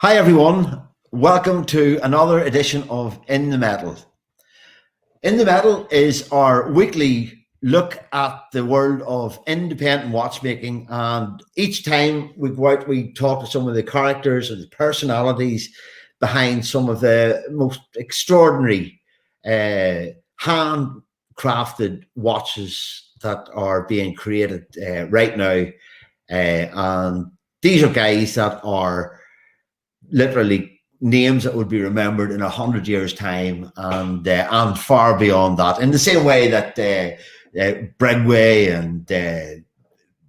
Hi everyone, welcome to another edition of In the Metal. In the Metal is our weekly look at the world of independent watchmaking, and each time we go out we talk to some of the characters and the personalities behind some of the most extraordinary handcrafted watches that are being created right now, and these are guys that are literally names that would be remembered in 100 years' time, and far beyond that. In the same way that Bregway and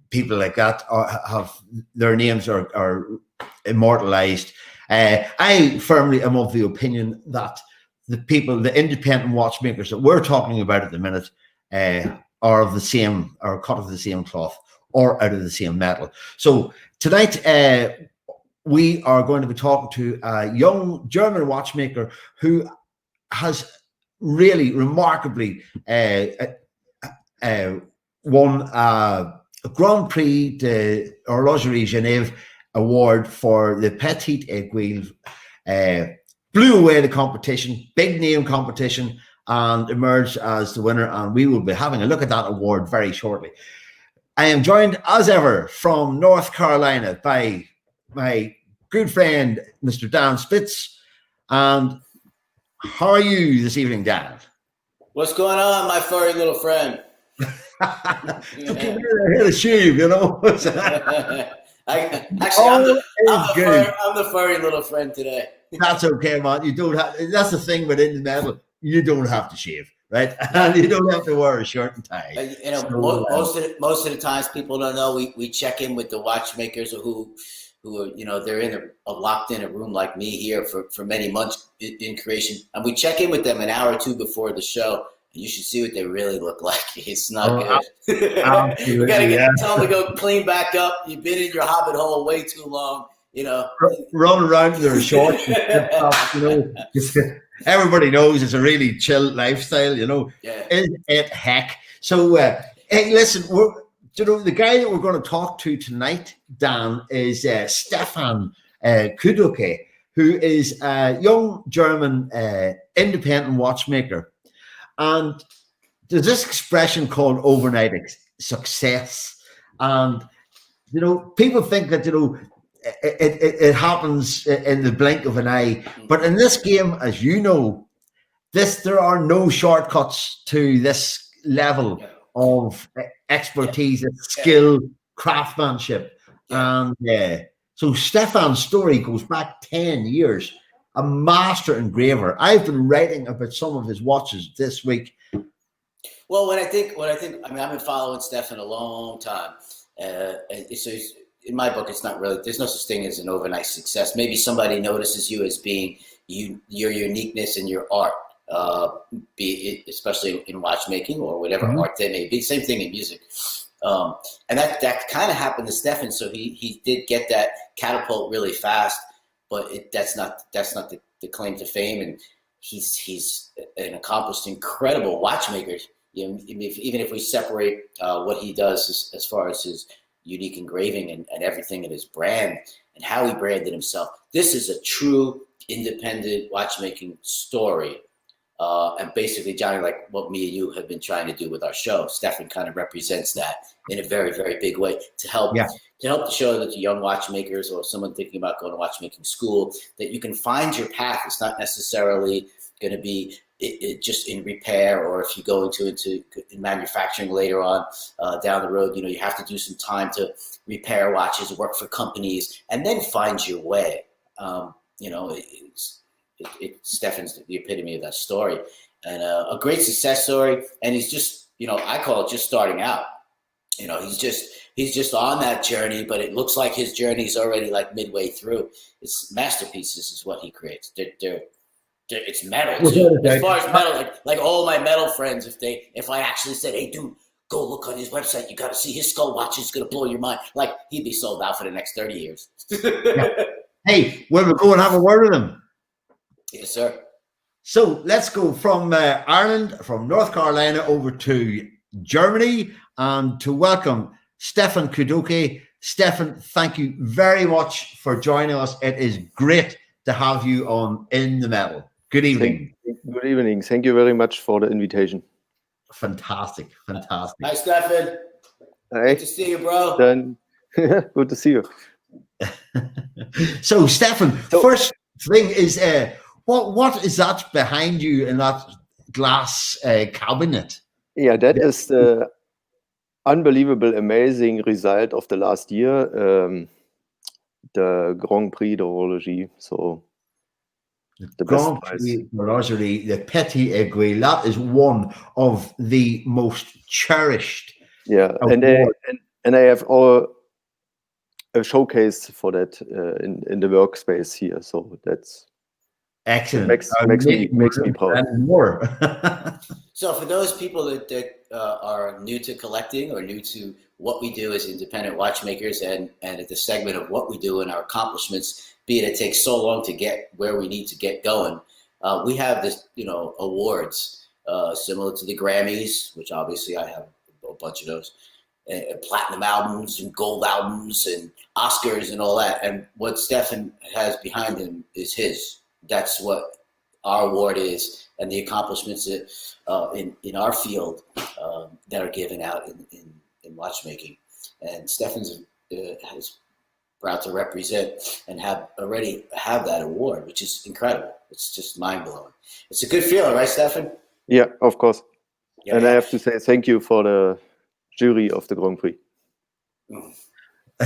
people like that have their names are immortalized. I firmly am of the opinion that the independent watchmakers that we're talking about at the minute, are of the same, are cut of the same cloth or out of the same metal. So tonight, we are going to be talking to a young German watchmaker who has really remarkably won a Grand Prix de Horlogerie Genève award for the Petite Aiguille, blew away the competition, big name competition, and emerged as the winner. And we will be having a look at that award very shortly. I am joined as ever from North Carolina by my good friend, Mr. Dan Spitz. And how are you this evening, Dan? What's going on, my furry little friend? I'm here to shave, you know. I'm the furry little friend today. That's okay, man. You don't have. That's the thing within the metal. You don't have to shave, right? And you don't have to wear a shirt and tie. You know, so, most of the times people don't know. We check in with the watchmakers who are, you know, they're locked in a room like me here for many months in creation, and we check in with them an hour or two before the show. And you should see what they really look like. It's not good. We gotta tell them to go clean back up. You've been in your hobbit hole way too long. You know, run around in their shorts. You know, everybody knows it's a really chill lifestyle. You know, Isn't it heck? So, hey, listen, the guy that we're going to talk to tonight, Dan, is Stefan Kudoke, who is a young German independent watchmaker. And there's this expression called overnight success. And, you know, people think that, you know, it happens in the blink of an eye. But in this game, as you know, there are no shortcuts to this level of expertise, skill, craftsmanship. And so Stefan's story goes back 10 years. A master engraver. I've been writing about some of his watches this week. Well, what I think, I mean, I've been following Stefan a long time. So in my book, it's not really, there's no such thing as an overnight success. Maybe somebody notices you as being your uniqueness in your art, be it, especially in watchmaking or whatever art they may be. Same thing in music. And that kind of happened to Stefan. So he did get that catapult really fast. But that's not the claim to fame, and he's an accomplished, incredible watchmaker. You know, even if we separate what he does as far as his unique engraving and everything in his brand and how he branded himself, this is a true independent watchmaking story. And basically, Johnny, like what me and you have been trying to do with our show, Stefan kind of represents that in a very, very big way to help to show that the young watchmakers or someone thinking about going to watchmaking school, that you can find your path. It's not necessarily going to be just in repair, or if you go into manufacturing later on down the road, you know, you have to do some time to repair watches, work for companies, and then find your way. You know, Stefan's the epitome of that story, and a great success story. And he's just, you know, I call it just starting out. You know, he's just on that journey, but it looks like his journey is already like midway through. It's masterpieces is what he creates. It's metal too. As far as metal, like all my metal friends, if I actually said, hey dude, go look on his website, you got to see his skull watch, is going to blow your mind. Like, he'd be sold out for the next 30 years. Hey, we'll go and have a word with him. Yes, sir. So let's go from Ireland, from North Carolina, over to Germany, and to welcome Stefan Kudoke. Stefan, thank you very much for joining us. It is great to have you on In the Metal. Good evening. Good evening. Thank you very much for the invitation. Fantastic. Hi, Stefan. Hi. Good to see you, bro. Then, good to see you. So, Stefan, first thing is, what is that behind you in that glass cabinet? Yeah, that is the unbelievable, amazing result of the last year, the Grand Prix de horlogerie. So the Grand Prix de horlogerie, the Petite Aiguille, that is one of the most cherished. Yeah, and I have a showcase for that in the workspace here. So that's excellent. Makes me proud. And more. So for those people that are new to collecting or new to what we do as independent watchmakers and at the segment of what we do and our accomplishments, be it takes so long to get where we need to get going, we have this, awards similar to the Grammys, which obviously I have a bunch of those, platinum albums and gold albums and Oscars and all that. And what Stefan has behind him is his. That's what our award is, and the accomplishments that, in our field that are given out in watchmaking. And Stefan's is proud to represent and already have that award, which is incredible. It's just mind blowing. It's a good feeling, right, Stefan? Yeah, of course. Yeah, and I have to say thank you for the jury of the Grand Prix.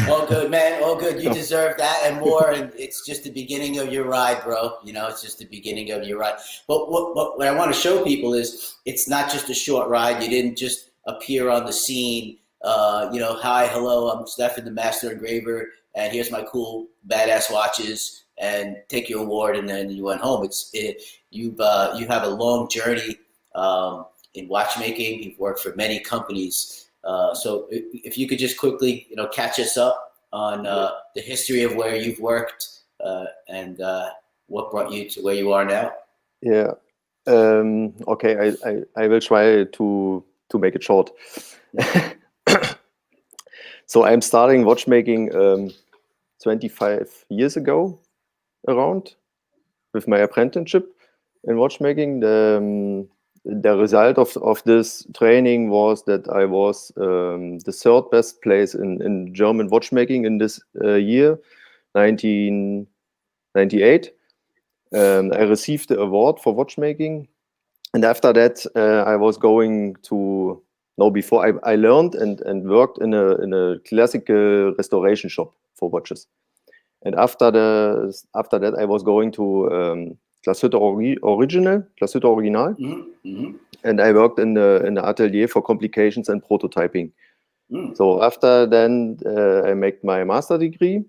All good, man. All good. You deserve that and more. And it's just the beginning of your ride, bro. It's just the beginning of your ride. But what I want to show people is it's not just a short ride. You didn't just appear on the scene. Hi, hello, I'm Stefan, the master engraver, and here's my cool, badass watches, and take your award, and then you went home. You have a long journey in watchmaking. You've worked for many companies. So if you could just quickly, catch us up on the history of where you've worked and what brought you to where you are now. Yeah. Okay. I will try to make it short. So I'm starting watchmaking 25 years ago, around, with my apprenticeship in watchmaking. The result of this training was that I was the third best place in German watchmaking in this year, 1998. I received the award for watchmaking. And after that, I was going to, before I learned and worked in a classical restoration shop for watches. And after that, I was going to Glashütte Original, Glashütte Original, and I worked in the atelier for complications and prototyping. So after then, I made my master degree.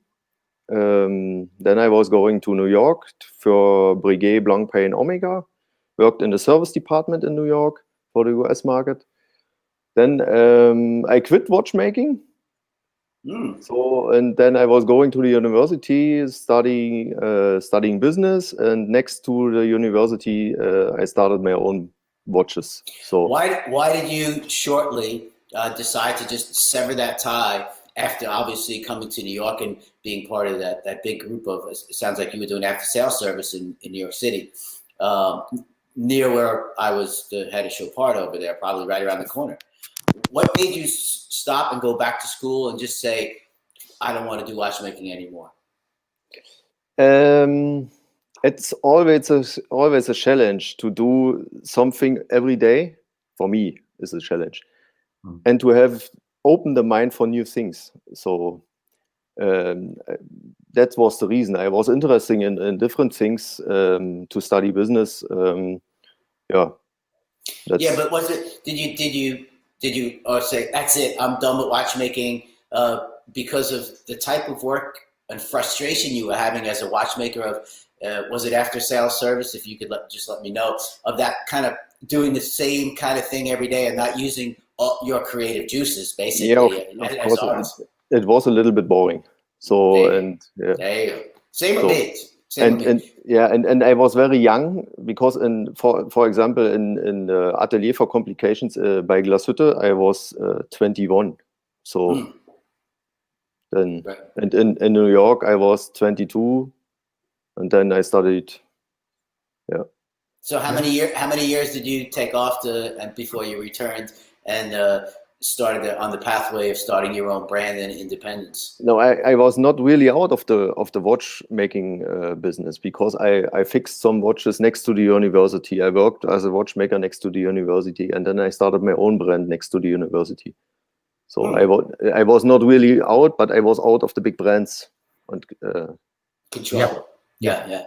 Then I was going to New York for Breguet, Blancpain, Omega. Worked in the service department in New York for the US market. Then I quit watchmaking. So, and then I was going to the university studying business, and next to the university I started my own watches. So why did you shortly decide to just sever that tie after obviously coming to New York and being part of that big group of, it sounds like you were doing after sales service in New York City, near where I was the head of Chopard over there, probably right around the corner. What made you stop and go back to school and just say, I don't want to do watchmaking anymore? It's always a challenge to do something every day. For me, is a challenge, and to have opened the mind for new things. So that was the reason. I was interested in different things to study business. But was it? Did you or say that's it? I'm done with watchmaking because of the type of work and frustration you were having as a watchmaker? Of was it after sales service? If you could just let me know of that kind of doing the same kind of thing every day and not using all your creative juices, basically. Yeah, of course. It was a little bit boring. So there you go. Same with me. And I was very young because for example in the atelier for complications by Glashütte I was 21. So Then, and in New York, I was 22, and then I studied. Yeah. So how many years did you take off before you returned and started on the pathway of starting your own brand and independence? No, I was not really out of the watchmaking business, because I fixed some watches next to the university. I worked as a watchmaker next to the university, and then I started my own brand next to the university. So I was not really out, but I was out of the big brands. And, control. Yeah.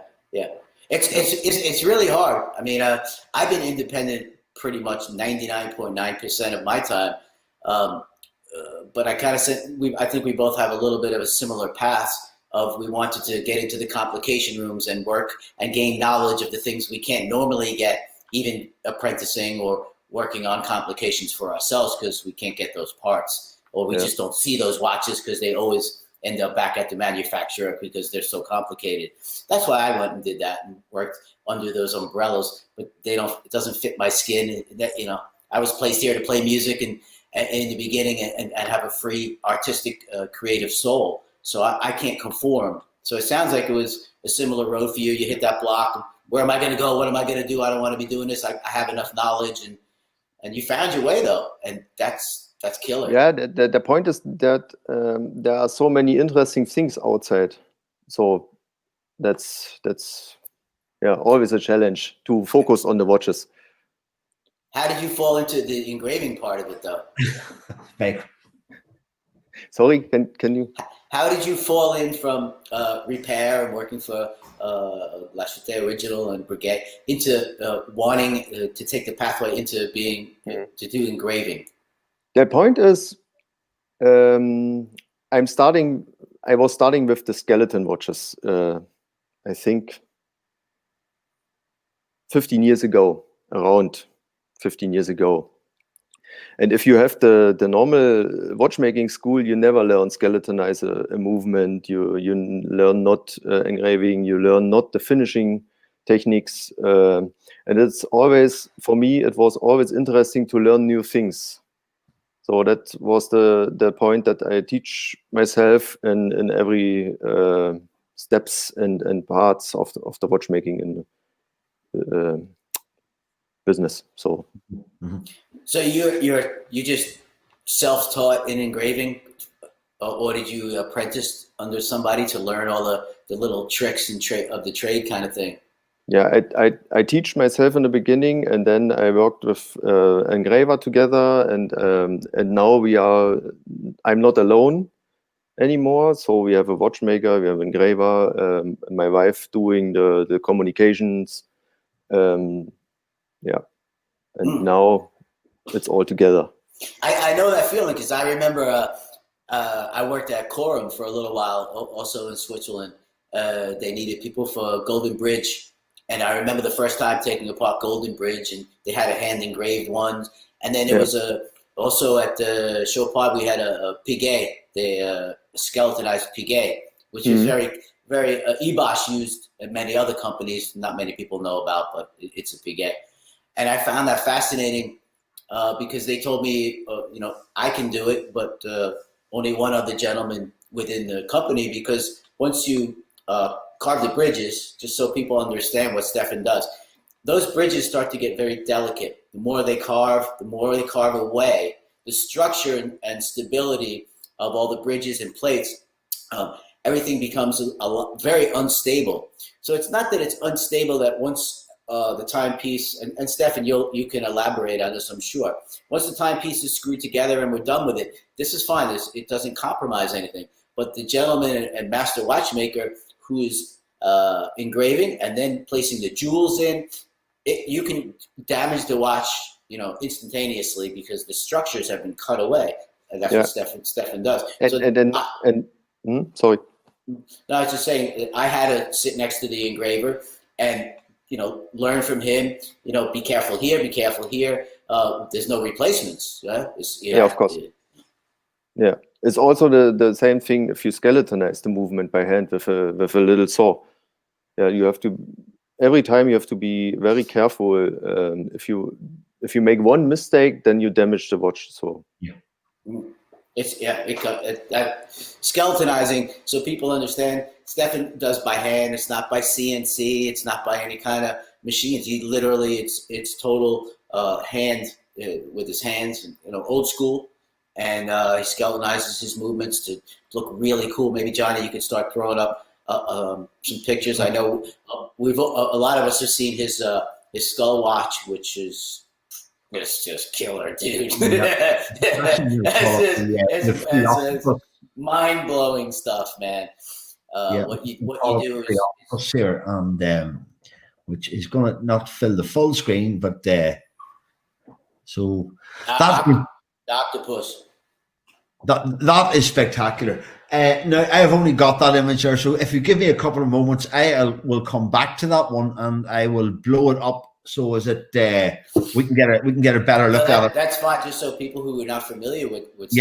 It's really hard. I mean, I've been independent pretty much 99.9% of my time. But I kind of said, I think we both have a little bit of a similar path of we wanted to get into the complication rooms and work and gain knowledge of the things we can't normally get, even apprenticing or working on complications for ourselves, because we can't get those parts, or we just don't see those watches because they always end up back at the manufacturer because they're so complicated. That's why I went and did that and worked under those umbrellas, but it doesn't fit my skin. I was placed here to play music and in the beginning and have a free artistic creative soul. So I can't conform. So it sounds like it was a similar road for you. You hit that block. Where am I going to go? What am I going to do? I don't want to be doing this. I have enough knowledge, and you found your way though. And that's killer. Yeah. The point is that there are so many interesting things outside. So that's always a challenge to focus on the watches. How did you fall into the engraving part of it, though? Sorry, can you? How did you fall in from repair and working for La Chute Original and Breguet into wanting to take the pathway into being to do engraving? The point is, I was starting with the skeleton watches. I think 15 years ago, around 15 years ago. And if you have the normal watchmaking school, you never learn skeletonize a movement. You learn not engraving. You learn not the finishing techniques. And it's always, for me, it was always interesting to learn new things. So that was the point that I teach myself in every steps and parts of the watchmaking in the business. So you just self-taught in engraving, or did you apprentice under somebody to learn all the little tricks and of the trade kind of thing? Yeah, I teach myself in the beginning, and then I worked with engraver together, and now I'm not alone anymore. So we have a watchmaker, we have an engraver, my wife doing the communications. And now it's all together. I know that feeling, because I remember I worked at Corum for a little while, also in Switzerland. They needed people for Golden Bridge. And I remember the first time taking apart Golden Bridge, and they had a hand engraved one. And then there was also at the Chopard, we had a Piguet, the skeletonized Piguet, which is very, very, Ebosh used at many other companies, not many people know about, but it's a Piguet. And I found that fascinating because they told me, I can do it, but only one other gentleman within the company, because once you carve the bridges, just so people understand what Stefan does, those bridges start to get very delicate. The more they carve away, the structure and stability of all the bridges and plates, everything becomes very unstable. So it's not that it's unstable that once the timepiece, and Stefan, you can elaborate on this, I'm sure. Once the timepiece is screwed together and we're done with it, this is fine. It doesn't compromise anything. But the gentleman and master watchmaker who is engraving and then placing the jewels in, you can damage the watch, instantaneously, because the structures have been cut away, and that's what Stefan does. Sorry. No, I was just saying, I had to sit next to the engraver and learn from him. Be careful here, be careful here. There's no replacements. Of course. Yeah, it's also the same thing if you skeletonize the movement by hand with a little saw. Yeah, you have to, every time you have to be very careful. If you make one mistake, then you damage the watch. So It's skeletonizing, so people understand. Stefan does by hand. It's not by CNC. It's not by any kind of machines. He literally, it's total hand with his hands, old school, and he skeletonizes his movements to look really cool. Maybe Johnny, you could start throwing up some pictures. I know a lot of us have seen his skull watch, which is. It's just killer, dude. It's mind-blowing stuff, man. What you do is here, and which is going to not fill the full screen, but so that's the octopus. That is spectacular. Now I have only got that image there, so if you give me a couple of moments, I will come back to that one and I will blow it up. So is it we can get a better look at it. That's fine, just so people who are not familiar with because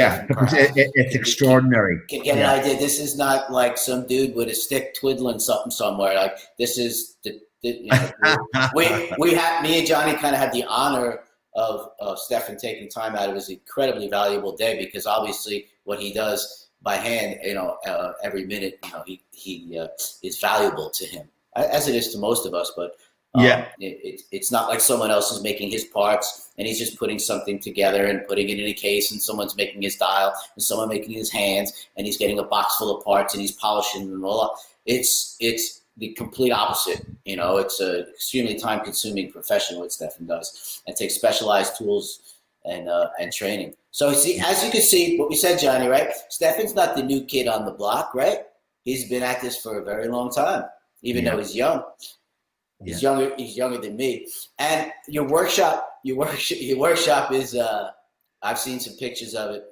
it's extraordinary. Can get an idea. This is not like some dude with a stick twiddling something somewhere. Like this is me and Johnny kind of had the honor of Stefan taking time out of his incredibly valuable day, because obviously what he does by hand, every minute, he is valuable to him, as it is to most of us, but. It's not like someone else is making his parts and he's just putting something together and putting it in a case, and someone's making his dial and someone making his hands, and he's getting a box full of parts and he's polishing them all up. It's the complete opposite. It's an extremely time-consuming profession what Stefan does, and takes specialized tools and training. So see, as you can see, what we said, Johnny, right? Stefan's not the new kid on the block, right? He's been at this for a very long time, even though he's young. He's younger. He's younger than me. And your workshop is. I've seen some pictures of it.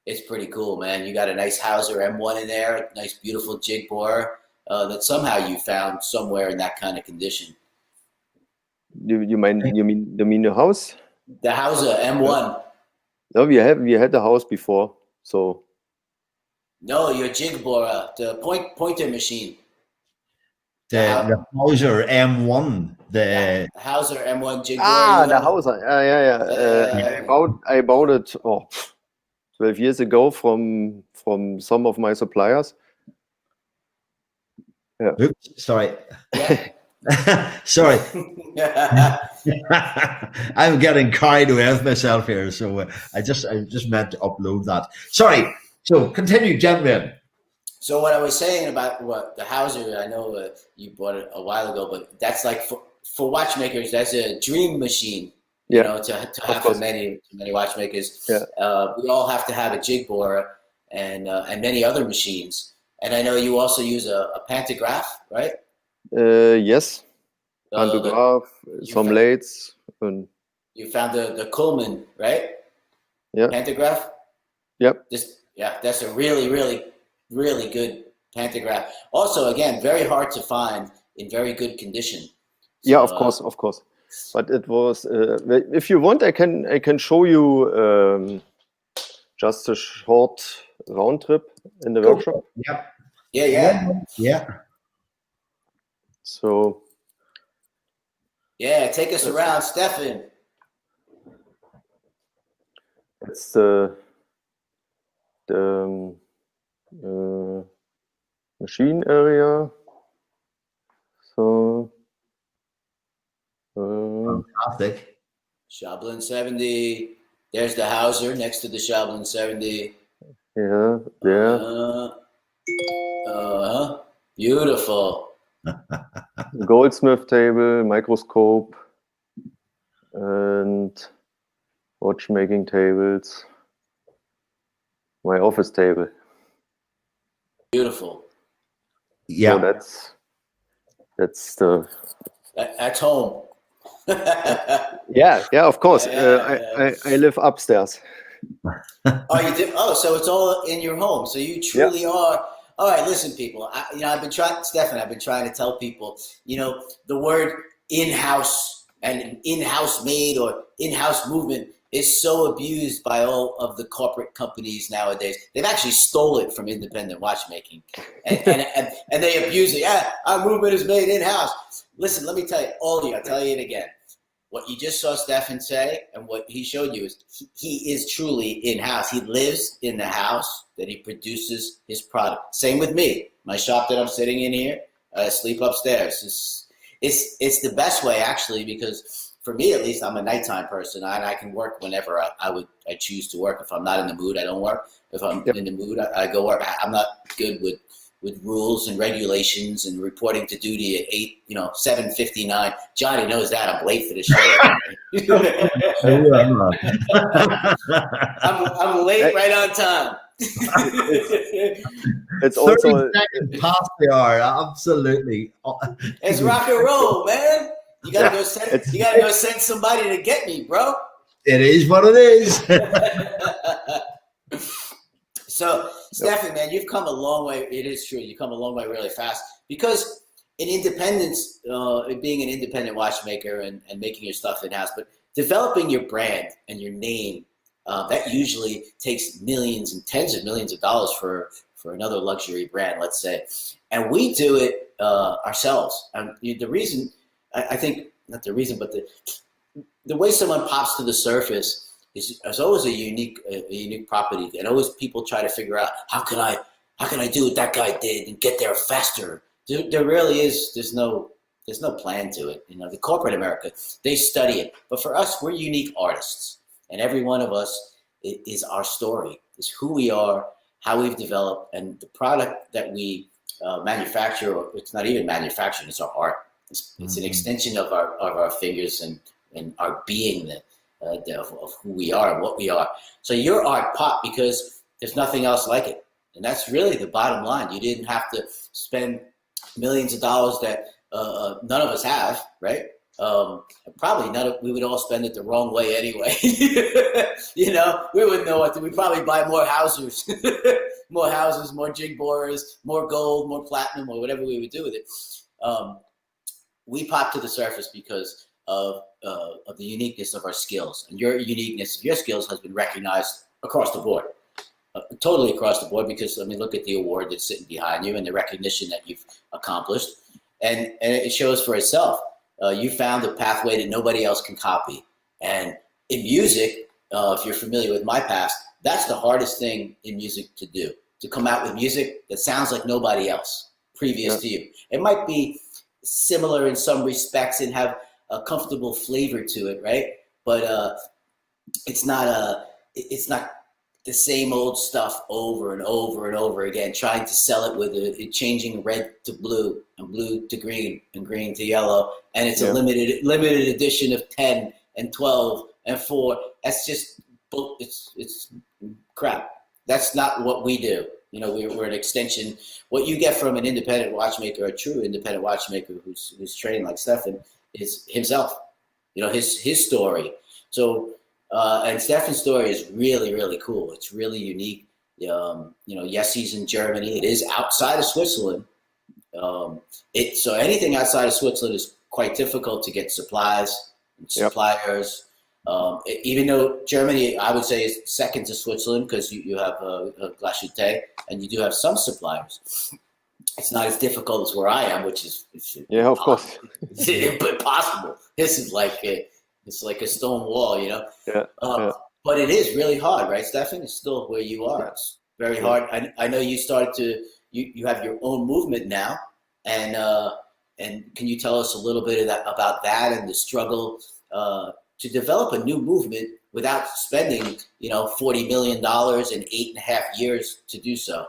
It's pretty cool, man. You got a nice Hauser M1 in there, a nice, beautiful jig borer that somehow you found somewhere in that kind of condition. You mean the house? The Hauser M1. No, we had the house before, so. No, your jig borer, the pointer machine. The Hauser M1, the Hauser M1 jig borer. The Hauser, yeah. I bought it 12 years ago from some of my suppliers. Yeah. Oops, sorry. Yeah. Sorry. I'm getting carried away with myself here, so I just meant to upload that. Sorry. So continue, gentlemen. So what I was saying about the Hauser, I know you bought it a while ago, but that's like for watchmakers, that's a dream machine. To have for many watchmakers. Yeah. We all have to have a jig borer and many other machines. And I know you also use a pantograph, right? Yes. Pantograph, some lathes. You found the Coleman, right? Yeah. Pantograph? Yep. That's a really, really, really good pantograph. Also, again, very hard to find in very good condition. So, yeah, of course. But it was. If you want, I can show you just a short round trip in the workshop. Yeah. So. Yeah, take us around, Stefan. It's the machine area. So. Fantastic. Shablin 70. There's the Hauser next to the Shablin 70. Yeah, there. Beautiful. Goldsmith table, microscope, and watchmaking tables. My office table. Beautiful. Yeah. So that's the. That's home. Yeah, of course. I live upstairs. Oh, you do? Oh, so it's all in your home. So you truly are. All right, listen, people. I've been trying to tell people, the word in-house and in-house made or in-house movement is so abused by all of the corporate companies nowadays. They've actually stole it from independent watchmaking, and they abuse it. Yeah, our movement is made in-house. Listen, let me tell you, all of you, I'll tell you it again. what you just saw Stefan say and what he showed you is he is truly in-house. He lives in the house that he produces his product. Same with me. My shop that I'm sitting in here, I sleep upstairs. It's the best way, actually, because for me, at least, I'm a nighttime person, and I can work whenever I choose to work. If I'm not in the mood, I don't work. If I'm in the mood, I go work. I'm not good with rules and regulations and reporting to duty at 7:59. Johnny knows that I'm late for the show. I'm late right on time. It's also 30 seconds past the hour. Absolutely. It's rock and roll, man. You gotta go send somebody to get me, bro. It is what it is. So, Stefan, man, you've come a long way. It is true. You've come a long way really fast because in independence, being an independent watchmaker and making your stuff in-house, but developing your brand and your name, that usually takes millions and tens of millions of dollars for another luxury brand, let's say. And we do it ourselves. And the reason, I think, not the reason, but the way someone pops to the surface is always a unique property, and always people try to figure out how can I do what that guy did and get there faster. There really is. There's no plan to it. The corporate America, they study it, but for us, we're unique artists, and every one of us is our story. Is who we are, how we've developed, and the product that we manufacture. Or it's not even manufacturing; it's our art. It's an extension of our fingers and our being of who we are and what we are. So your art popped because there's nothing else like it. And that's really the bottom line. You didn't have to spend millions of dollars that none of us have, right? Probably we would all spend it the wrong way anyway. We wouldn't know what to, we'd probably buy more houses, more jig borers, more gold, more platinum, or whatever we would do with it. We popped to the surface because of the uniqueness of our skills, and your uniqueness of your skills has been recognized across the board, totally across the board. Because look at the award that's sitting behind you and the recognition that you've accomplished, and it shows for itself. You found a pathway that nobody else can copy. And in music, if you're familiar with my past, that's the hardest thing in music to do, to come out with music that sounds like nobody else previous to you. It might be similar in some respects and have a comfortable flavor to it, right? But it's not the same old stuff over and over and over again, trying to sell it with it changing red to blue and blue to green and green to yellow, and it's a limited edition of 10 and 12 and 4. That's just it's crap. That's not what we do. We're an extension. What you get from an independent watchmaker, a true independent watchmaker who's trained like Stefan, is himself. His story. So. And Stefan's story is really, really cool. It's really unique. Yes, he's in Germany. It is outside of Switzerland. So anything outside of Switzerland is quite difficult to get supplies and suppliers. Even though Germany, I would say, is second to Switzerland because you have Glashütte and you do have some suppliers. It's not as difficult as where I am, which is of course. It's impossible. This is it's like a stone wall, But it is really hard, right, Stefan? It's still where you are. It's very hard. I know you started to, you have your own movement now. And can you tell us a little bit about that and the struggle to develop a new movement without spending, $40 million in 8.5 years to do so?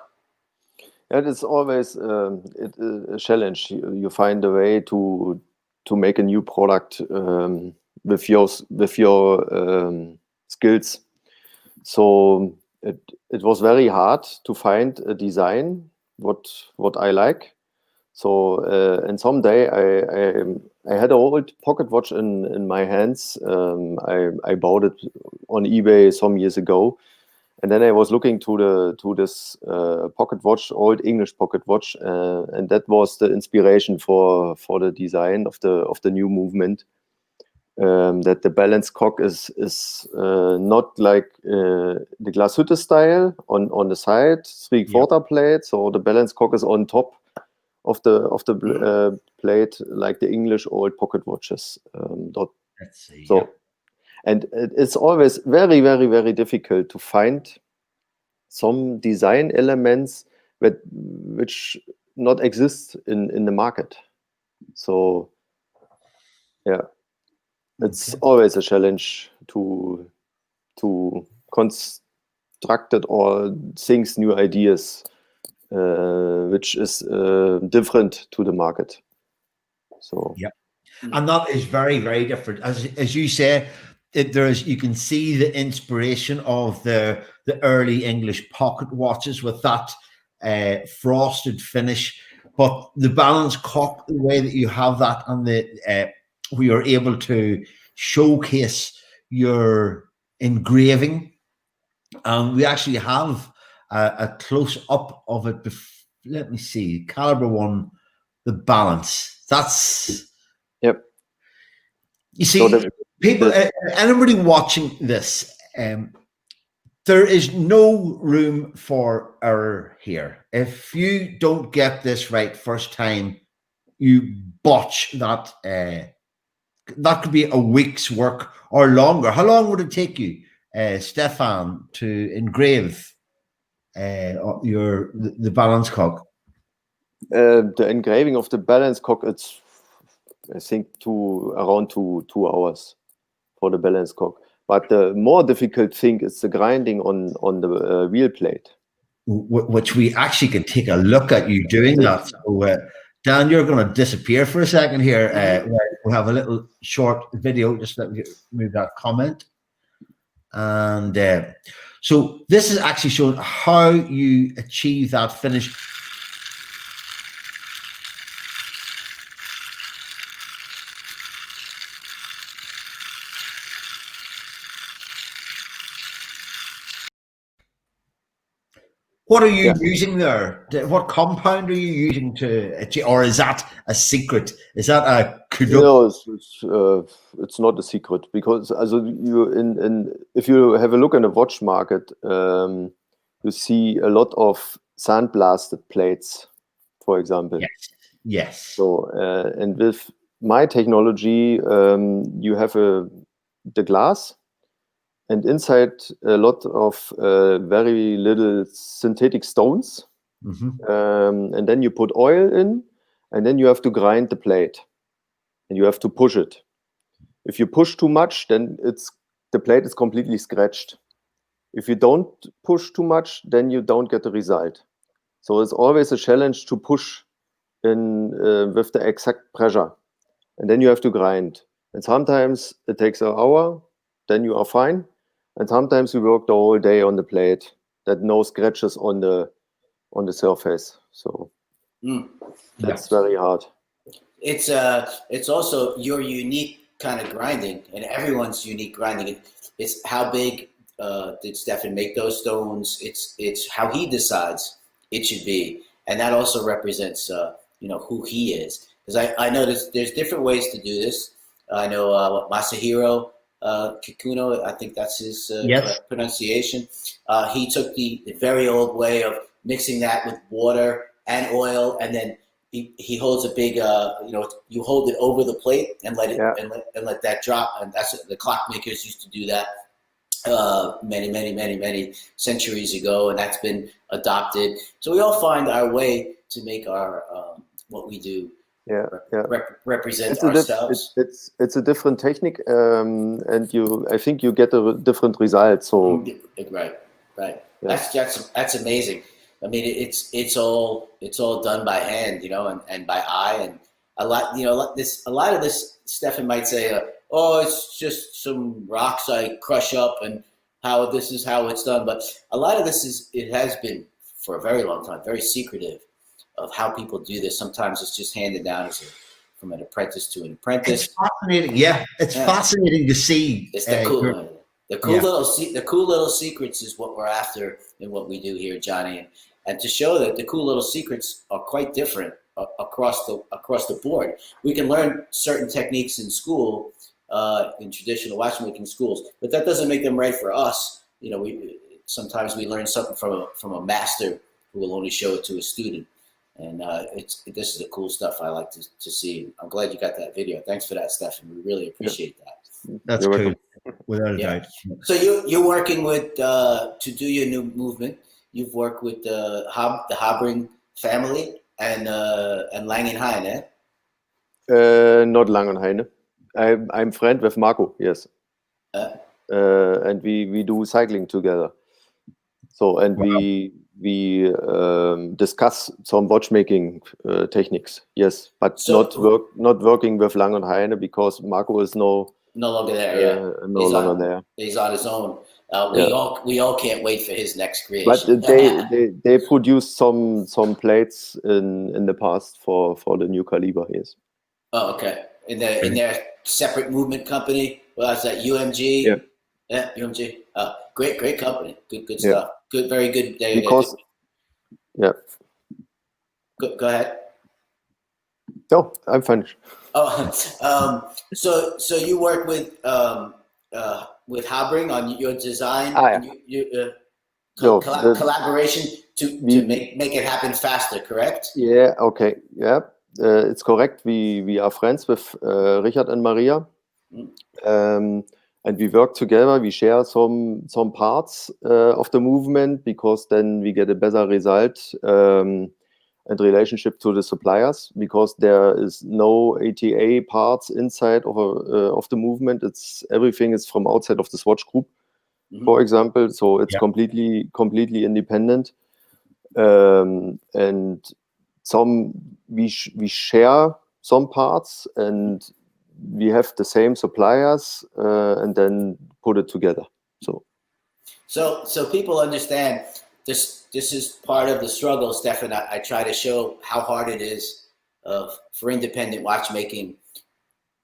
It is always a challenge. You find a way to make a new product with your skills. So it was very hard to find a design what I like. So and someday I had an old pocket watch in my hands. I bought it on eBay some years ago, and then I was looking to this pocket watch, old English pocket watch, and that was the inspiration for the design of the new movement. That the balance cock is not like the Glashütte style on the side, 3/4 plate. So the balance cock is on top of the plate, like the English old pocket watches. Let's see. So, and it's always very, very, very difficult to find some design elements which not exist in the market. So, yeah, it's always a challenge to construct it or things, new ideas, which is different to the market. So, yeah, and that is very, very different. As you say, you can see the inspiration of the early English pocket watches with that frosted finish, but the balance cock, the way that you have that, and we are able to showcase your engraving. We actually have a close up of it. Let me see, caliber 1, the balance. That's, yep. You see, so people, anybody watching this, there is no room for error here. If you don't get this right first time, you botch that. That could be a week's work or longer. How long would it take you, Stefan, to engrave the balance cock? The engraving of the balance cock, it's, I think, around two hours for the balance cock. But the more difficult thing is the grinding on the wheel plate, which we actually can take a look at you doing that. So, Dan, you're going to disappear for a second here. We'll have a little short video. Just let me move that comment. And so this is actually showing how you achieve that finish. What are you using there? What compound are you using to achieve, or is that a secret? Is that a Kudoke? No, it's not a secret, because if you have a look in the watch market, you see a lot of sandblasted plates, for example. Yes. So and with my technology, you have the glass, and inside a lot of very little synthetic stones. And then you put oil in, and then you have to grind the plate, and you have to push it. If you push too much, then the plate is completely scratched. If you don't push too much, then you don't get the result. So it's always a challenge to push in with the exact pressure, and then you have to grind. And sometimes it takes an hour, then you are fine. And sometimes we work the whole day on the plate, that no scratches on the surface. So that's very hard. It's also your unique kind of grinding, and everyone's unique grinding. It's how big did Stefan make those stones? It's how he decides it should be, and that also represents who he is. Because I know there's different ways to do this. I know Masahiro Kikuno, I think that's his correct pronunciation. He took the very old way of mixing that with water and oil, and then he holds a big, you hold it over the plate and let it and let that drop. And that's what the clockmakers used to do that many centuries ago, and that's been adopted. So we all find our way to make our what we do. Represent ourselves. It's a different technique, and I think you get a different result. So right. That's amazing. I mean, it's all done by hand, and by eye, and a lot of this Stefan might say, it's just some rocks I crush up, and this is how it's done. But a lot of this it has been for a very long time, very secretive of how people do this. Sometimes it's just handed down from an apprentice to an apprentice. It's fascinating. Yeah, it's fascinating to see. It's the cool little secrets is what we're after in what we do here, Johnny, and to show that the cool little secrets are quite different across the board. We can learn certain techniques in school, in traditional watchmaking schools, but that doesn't make them right for us. Sometimes we learn something from a master who will only show it to a student. And this is the cool stuff I like to see. I'm glad you got that video. Thanks for that, Stefan. We really appreciate that. That's cool, without a doubt. So you're working with to do your new movement. You've worked with the Habring family and Langenhain, eh? Not Langenhain. I'm friend with Marco. Yes. And we do cycling together. So and we discuss some watchmaking techniques. Yes, but not working with Langenhain because Marco is no longer there. Yeah, no longer there. He's on his own. We all can't wait for his next creation. But they produced some plates in the past for the new caliber. Yes. Oh, okay. In their separate movement company. Well, that's that UMG. Yeah, UMG. Great company. Good stuff. Good, very good. Because Go ahead. No, I'm finished. Oh, so you work with Habring on your design, collaboration to make it happen faster, correct? Yeah. Okay. Yeah, it's correct. We are friends with Richard and Maria, and we work together. We share some parts of the movement because then we get a better result. And relationship to the suppliers, because there is no ATA parts inside of the movement. Everything is from outside of the Swatch group, for example. So it's completely independent. And we share some parts, and we have the same suppliers, and then put it together. So people understand this. This is part of the struggle, Stefan. I try to show how hard it is for independent watchmaking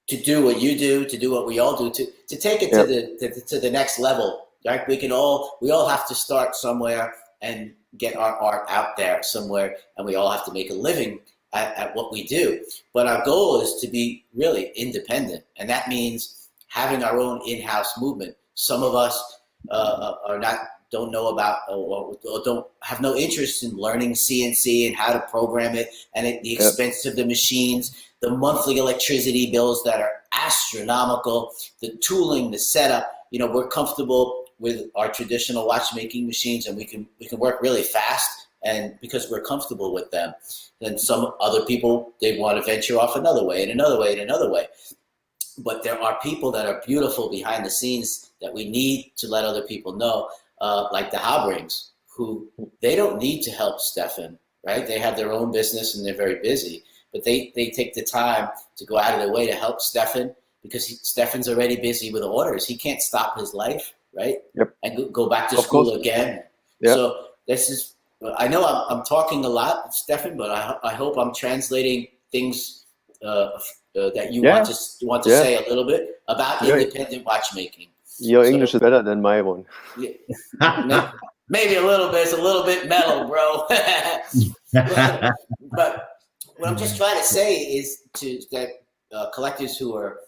to do what you do, to do what we all do, to take it to the next level. Right? We all have to start somewhere and get our art out there somewhere, and we all have to make a living at what we do. But our goal is to be really independent, and that means having our own in-house movement. Some of us don't know about or don't have no interest in learning CNC and how to program it, and the expense of the machines, the monthly electricity bills that are astronomical, the tooling, the setup. We're comfortable with our traditional watchmaking machines, and we can work really fast, and because we're comfortable with them. Then some other people, they want to venture off another way and another way and another way. But there are people that are beautiful behind the scenes that we need to let other people know. Like the Habrings, who they don't need to help Stefan, right? They have their own business and they're very busy, but they take the time to go out of their way to help Stefan because Stefan's already busy with orders. He can't stop his life, right? Yep. And go back to school again. Yep. So this is, I know I'm talking a lot, Stefan, but I hope I'm translating things that you want to say a little bit about independent watchmaking. Your English is better than my one. Yeah. Maybe a little bit. It's a little bit metal, bro. But what I'm just trying to say is that collectors who are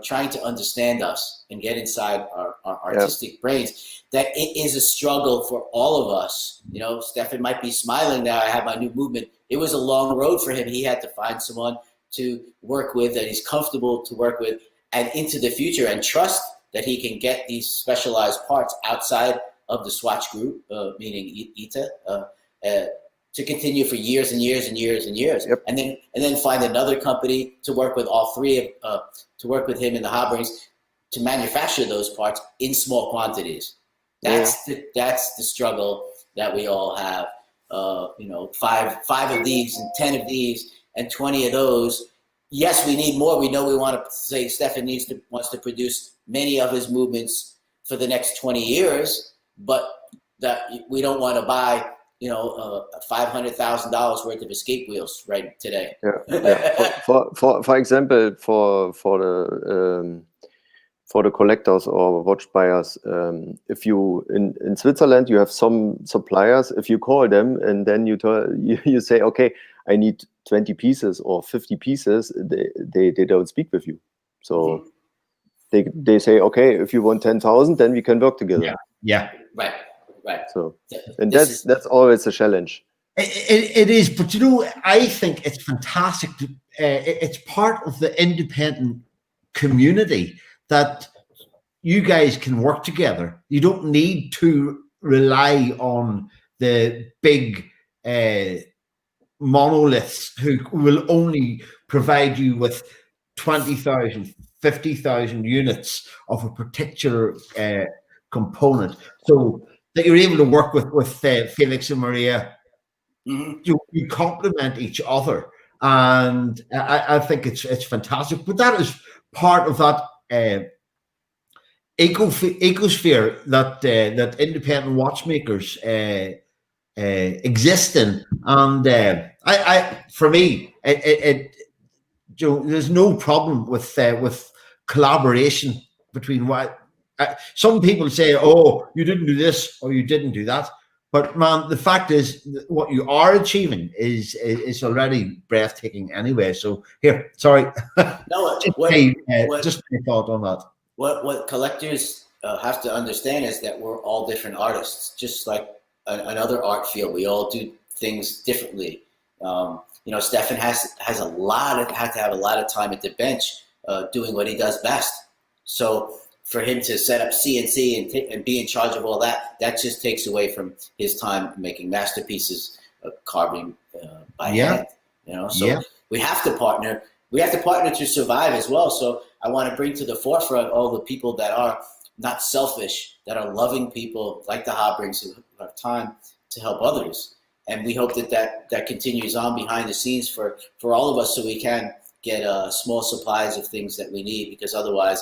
trying to understand us and get inside our artistic brains, that it is a struggle for all of us. Stefan might be smiling now. I have my new movement. It was a long road for him. He had to find someone to work with that he's comfortable to work with, and into the future, and trust that he can get these specialized parts outside of the Swatch group, meaning ITA, to continue for years and years and years and years, and then find another company to work with all three to work with him in the Habrings to manufacture those parts in small quantities. That's the struggle that we all have. 5 of these and 10 of these and 20 of those. Yes, we need more. We know we want to say Stefan wants to produce many of his movements for the next 20 years, but that we don't want to buy, $500,000 worth of escape wheels right today. For example, for the collectors or watch buyers, if you in Switzerland you have some suppliers. If you call them and then you say, okay, I need 20 pieces or 50 pieces, they don't speak with you. So they say, okay, if you want 10,000, then we can work together. Yeah. Right. So, and that's always a challenge. It is, but you know, I think it's fantastic. It's part of the independent community that you guys can work together. You don't need to rely on the big monoliths who will only provide you with 20,000, 50,000 units of a particular component. So that you're able to work with Felix and Maria. You complement each other, and I think it's fantastic. But that is part of that ecosphere that independent watchmakers exist in. And I for me, there's no problem with collaboration between what some people say. Oh, you didn't do this or you didn't do that. But man, the fact is, what you are achieving is already breathtaking anyway. So here, sorry, No, just a thought on that. What collectors have to understand is that we're all different artists, just like another art field. We all do things differently. You know, Stefan has to have a lot of time at the bench doing what he does best. So for him to set up CNC and be in charge of all that, that just takes away from his time making masterpieces, carving by hand. You know, so we have to partner. We have to partner to survive as well. So I want to bring to the forefront all the people that are not selfish, that are loving people like the Hobrings who have time to help others. And we hope that continues on behind the scenes for all of us, so we can get small supplies of things that we need, because otherwise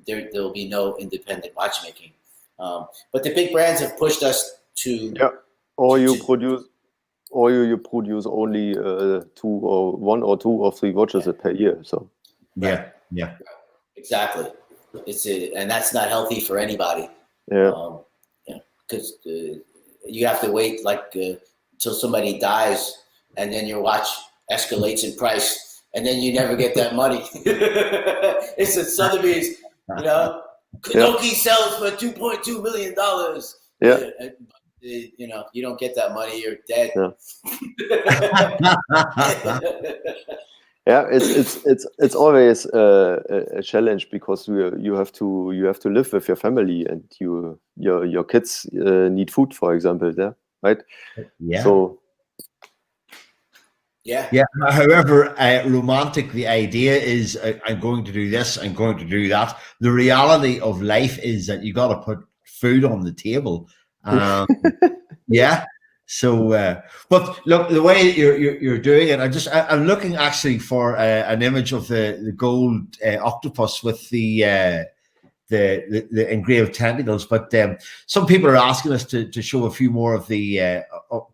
there will be no independent watchmaking. But the big brands have pushed us to produce only one or two or three watches per year. So exactly. And that's not healthy for anybody. Because you have to wait till somebody dies, and then your watch escalates in price, and then you never get that money. It's at Sotheby's, you know, Kudoke sells for $2.2 million. You know, you don't get that money, you're dead. It's always a challenge, because you have to live with your family, and your kids need food, for example, right? So however romantic the idea is, I'm going to do this, I'm going to do that, the reality of life is that you got to put food on the table. So but look, the way you're doing it, I'm looking actually for an image of the gold octopus with the engraved tentacles, but some people are asking us to show a few more of the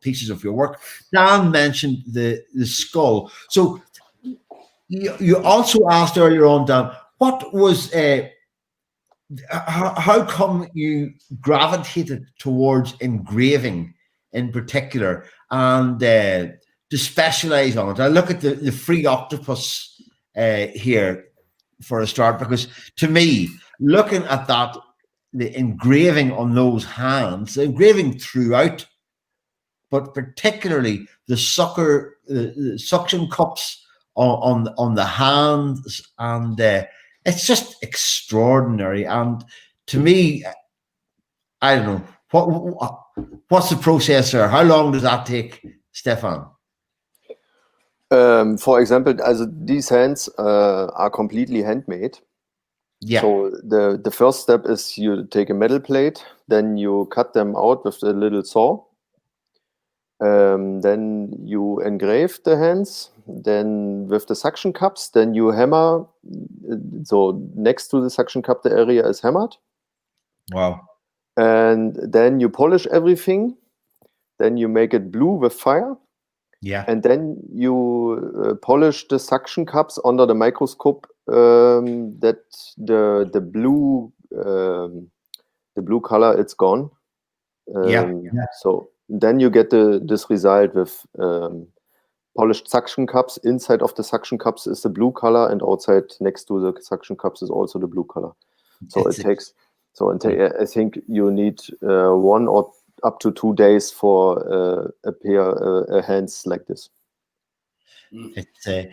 pieces of your work. Dan mentioned the skull. So you also asked earlier on, Dan, what was how come you gravitated towards engraving in particular, and to specialize on it? I look at the free octopus here for a start, because to me, looking at that, the engraving on those hands, the engraving throughout, but particularly the suction cups on the hands, and it's just extraordinary. And to me, I don't know what's the process there. How long does that take, Stefan? For example, these hands are completely handmade. So the first step is you take a metal plate, then you cut them out with a little saw. Then you engrave the hands, then with the suction cups, then you hammer. So next to the suction cup, the area is hammered. Wow. And then you polish everything. Then you make it blue with fire. And then you polish the suction cups under the microscope, that the blue color, it's gone. So then you get this result with polished suction cups. Inside of the suction cups is the blue color, and outside next to the suction cups is also the blue color. So I think you need 1 or up to 2 days for a pair of hands like this. That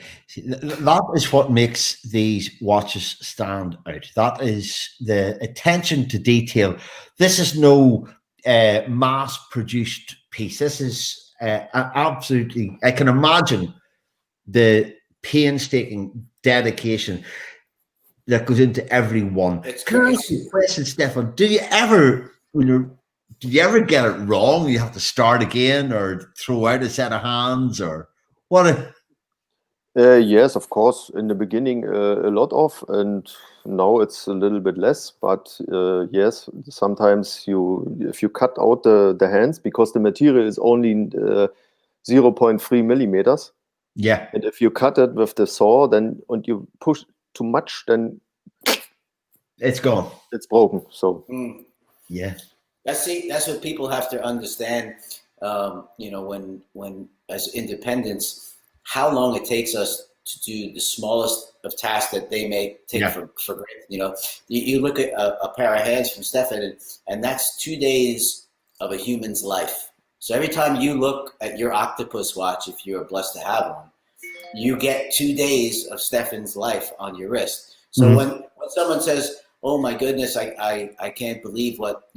is what makes these watches stand out. That is the attention to detail. This is no mass-produced piece. This is absolutely. I can imagine the painstaking dedication that goes into every one. Can I ask you a question, Stefan? Did you ever get it wrong? You have to start again, or throw out a set of hands, or what? Yes, of course. In the beginning, a lot of, and now it's a little bit less. But yes, sometimes if you cut out the hands, because the material is only 0.3 millimeters. Yeah. And if you cut it with the saw, then and you push too much, then it's gone. It's broken. So yeah. That's what people have to understand. When as independents, how long it takes us to do the smallest of tasks that they may take for granted. You look at a pair of hands from Stefan, and that's 2 days of a human's life. So every time you look at your octopus watch, if you're blessed to have one, you get 2 days of Stefan's life on your wrist. So when someone says, "Oh my goodness, I can't believe what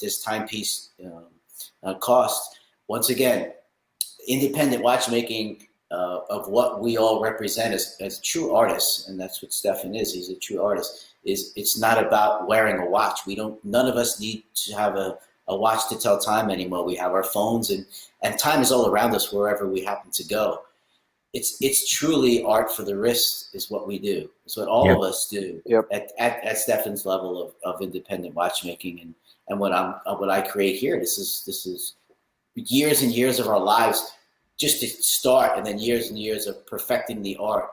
this timepiece cost," once again, independent watchmaking of what we all represent as true artists, and that's what Stefan is. He's a true artist. It's not about wearing a watch. None of us need to have a watch to tell time anymore. We have our phones, and time is all around us wherever we happen to go. It's truly art for the wrist is what we do. It's what all of us do at Stefan's level of independent watchmaking, and what I create here. This is years and years of our lives just to start, and then years and years of perfecting the art.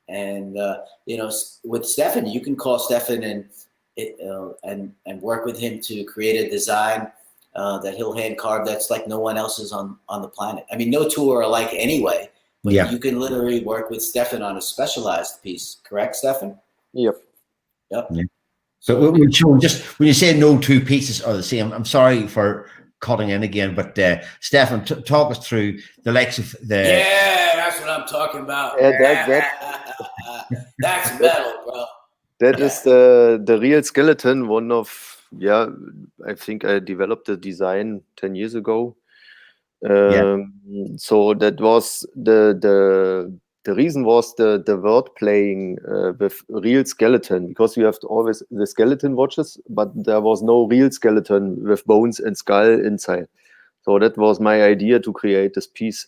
And with Stefan, you can call Stefan and work with him to create a design that he'll hand carve that's like no one else is on the planet. I mean, no two are alike anyway. But you can literally work with Stefan on a specialized piece, correct, Stefan? Yep. Yeah. So when you say no two pieces are the same, I'm sorry for cutting in again, but Stefan, talk us through the likes of the. Yeah, that's what I'm talking about. That's metal, bro. That is the real skeleton. One of I think I developed the design 10 years ago. So that was the reason was the word playing with real skeleton, because you have always the skeleton watches, but there was no real skeleton with bones and skull inside. So that was my idea to create this piece.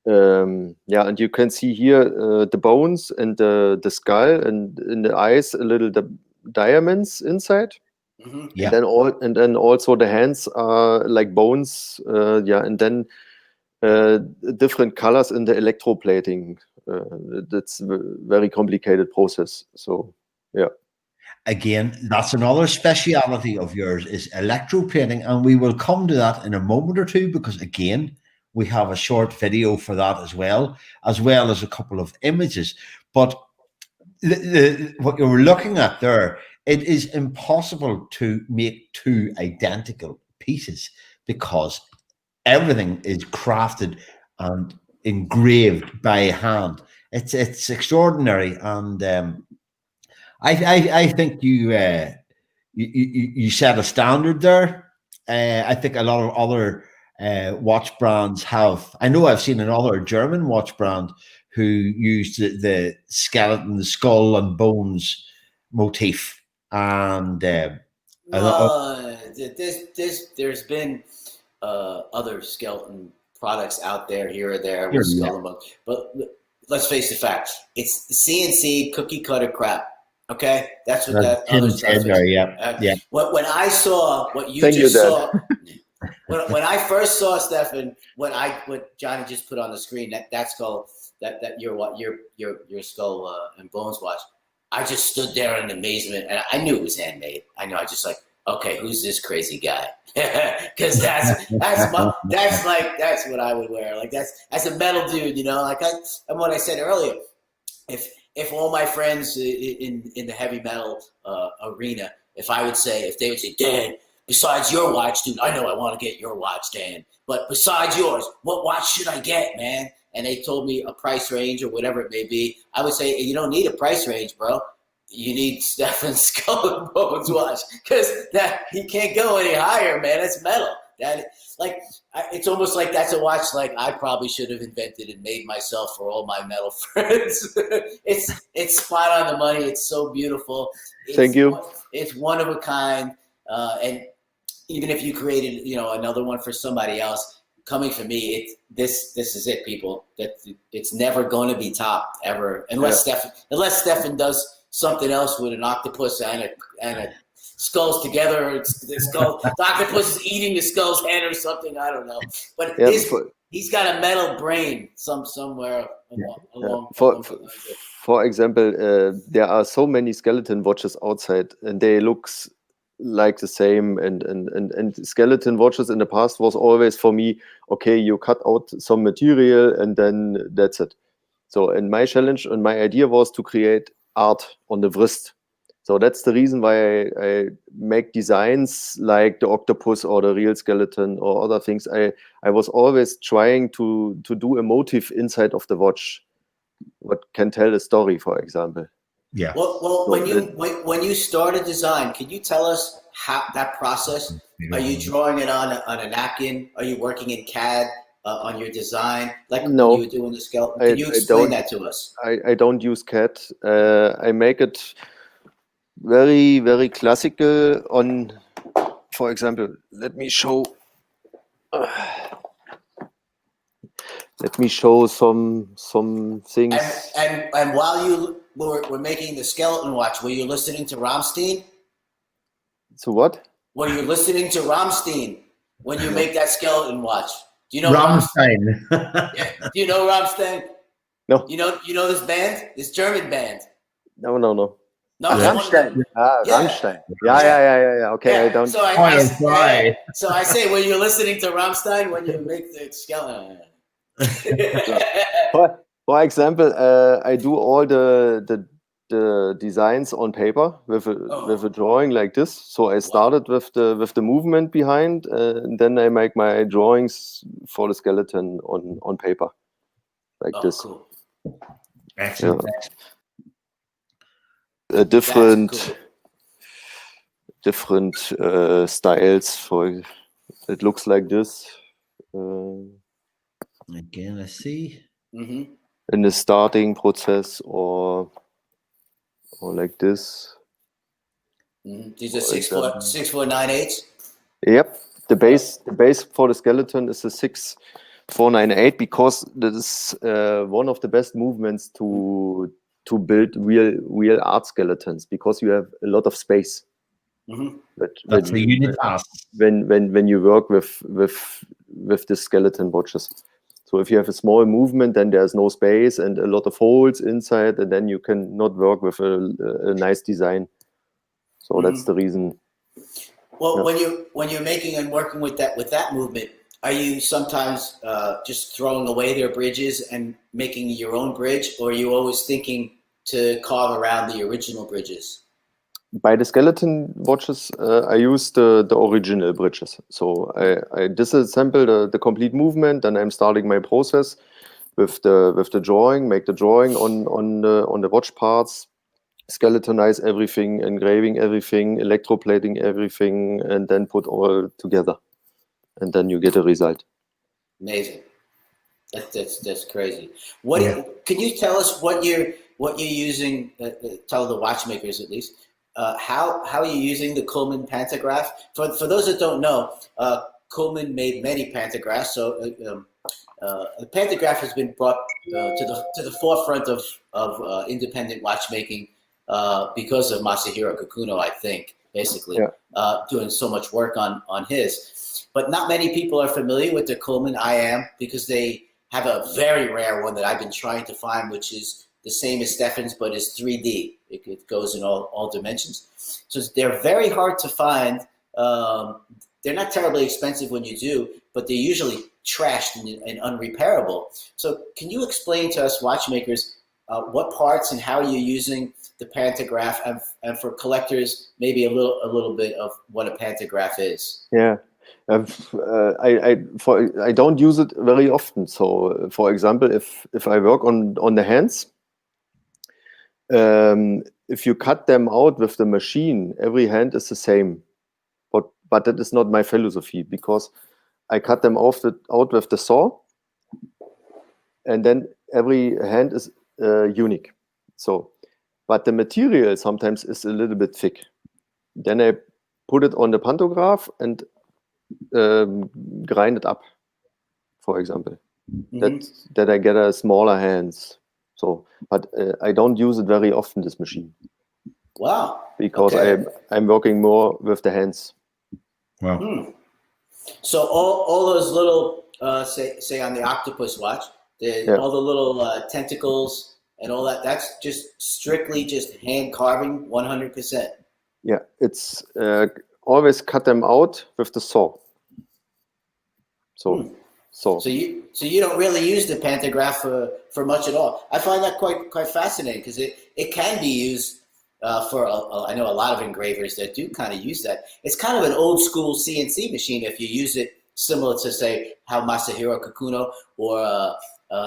And you can see here the bones and the skull, and in the eyes a little the diamonds inside. And then also the hands are like bones, and then different colors in the electroplating. That's a very complicated process. So again, that's another speciality of yours, is electroplating, and we will come to that in a moment or two, because again, we have a short video for that as well as a couple of images. But what you were looking at there, it is impossible to make two identical pieces, because everything is crafted and engraved by hand. It's extraordinary, and I think you set a standard there. I think a lot of other watch brands have. I know I've seen another German watch brand who used the skeleton, the skull and bones motif. And there's been other skeleton products out there here or there with skull and bones, but let's face the fact: it's CNC cookie cutter crap. Okay, that's what that other stuff is. When I saw what you just saw, when I first saw Stefan, what Johnny just put on the screen, that skull, that your skull and bones watch. I just stood there in amazement, and I knew it was handmade. I was just like, okay, who's this crazy guy? Because that's what I would wear. Like that's a metal dude, and what I said earlier, if all my friends in the heavy metal arena, if they would say, Dad, besides your watch, dude, I know I want to get your watch, Dan, but besides yours, what watch should I get, man? And they told me a price range or whatever it may be. I would say, you don't need a price range, bro. You need Stefan Skull and Bones watch, because that he can't go any higher, man. It's metal. It's almost like that's a watch like I probably should have invented and made myself for all my metal friends. It's spot on the money. It's so beautiful. Thank you. It's one of a kind. And even if you created, another one for somebody else, coming from me, this is it, people. That it's never going to be topped ever, unless Stefan does something else with an octopus and a skulls together, or the octopus is eating the skull's head or something. I don't know, but he's got a metal brain somewhere along. For example, there are so many skeleton watches outside, and they look like the same. And skeleton watches in the past was always for me, okay, you cut out some material and then that's it. So, and my challenge and my idea was to create art on the wrist. So that's the reason why I make designs like the octopus or the real skeleton or other things. I was always trying to do a motif inside of the watch, what can tell a story, for example. Yeah. Well, when you start a design, can you tell us how that process? Are you drawing it on a napkin? Are you working in CAD on your design? Like no, you were doing the skeleton. Can you explain that to us? I don't use CAD. I make it very, very classical on, for example, let me show some things. And while you were making the skeleton watch, were you listening to Rammstein? So what? Were you listening to Rammstein when you make that skeleton watch? Do you know Rammstein? Yeah. Do you know Rammstein? No. You know this band, this German band? No. No, Rammstein. Rammstein. Yeah. Okay, yeah. I don't. So I say, when you're listening to Rammstein when you make the skeleton. For example, I do all the designs on paper with a drawing like this. So I started with the movement behind, and then I make my drawings for the skeleton on paper like this. Cool. Excellent. Yeah. Different styles. For it looks like this. Again, let's see. Mm-hmm. In the starting process, or like this. Mm-hmm. These are 6 foot 9/8. Yep. The base for the skeleton is a 6.498 because this is one of the best movements to build real art skeletons, because you have a lot of space. Mm-hmm. That's the unit task. When you work with the skeleton watches. So if you have a small movement, then there's no space and a lot of holes inside, and then you cannot work with a nice design. So that's the reason. Well, when you're making and working with that movement, are you sometimes just throwing away their bridges and making your own bridge, or are you always thinking to carve around the original bridges? By the skeleton watches, I use the original bridges. So I disassemble the complete movement, and I'm starting my process with the drawing, make the drawing on the watch parts, skeletonize everything, engraving everything, electroplating everything, and then put all together, and then you get a result. Amazing. That's crazy. Can you tell us what you're using? Tell the watchmakers at least. How are you using the Coleman pantograph? For those that don't know, Coleman made many pantographs. So the pantograph has been brought to the forefront of independent watchmaking because of Masahiro Kakuno, I think, basically, doing so much work on his. But not many people are familiar with the Coleman. I am, because they have a very rare one that I've been trying to find, which is the same as Stefan's, but is 3D. It goes in all dimensions. So they're very hard to find. They're not terribly expensive when you do, but they're usually trashed and unrepairable. So can you explain to us watchmakers what parts and how you're using the pantograph, and for collectors, maybe a little bit of what a pantograph is. Yeah. I don't use it very often. So, for example, if I work on the hands, if you cut them out with the machine, every hand is the same. But that is not my philosophy, because I cut them out with the saw, and then every hand is unique. So, but the material sometimes is a little bit thick. Then I put it on the pantograph and grind it up, for example. That I get a smaller hands. So, but I don't use it very often, this machine. Wow. Because I'm working more with the hands. Wow. So all those little say on the octopus watch, all the little tentacles and all that, that's just strictly just hand carving 100%. Yeah, it's always cut them out with the saw. So you don't really use the pantograph for much at all. I find that quite fascinating, because it can be used for I know a lot of engravers that do kind of use that. It's kind of an old school CNC machine if you use it, similar to, say, how Masahiro Kakuno or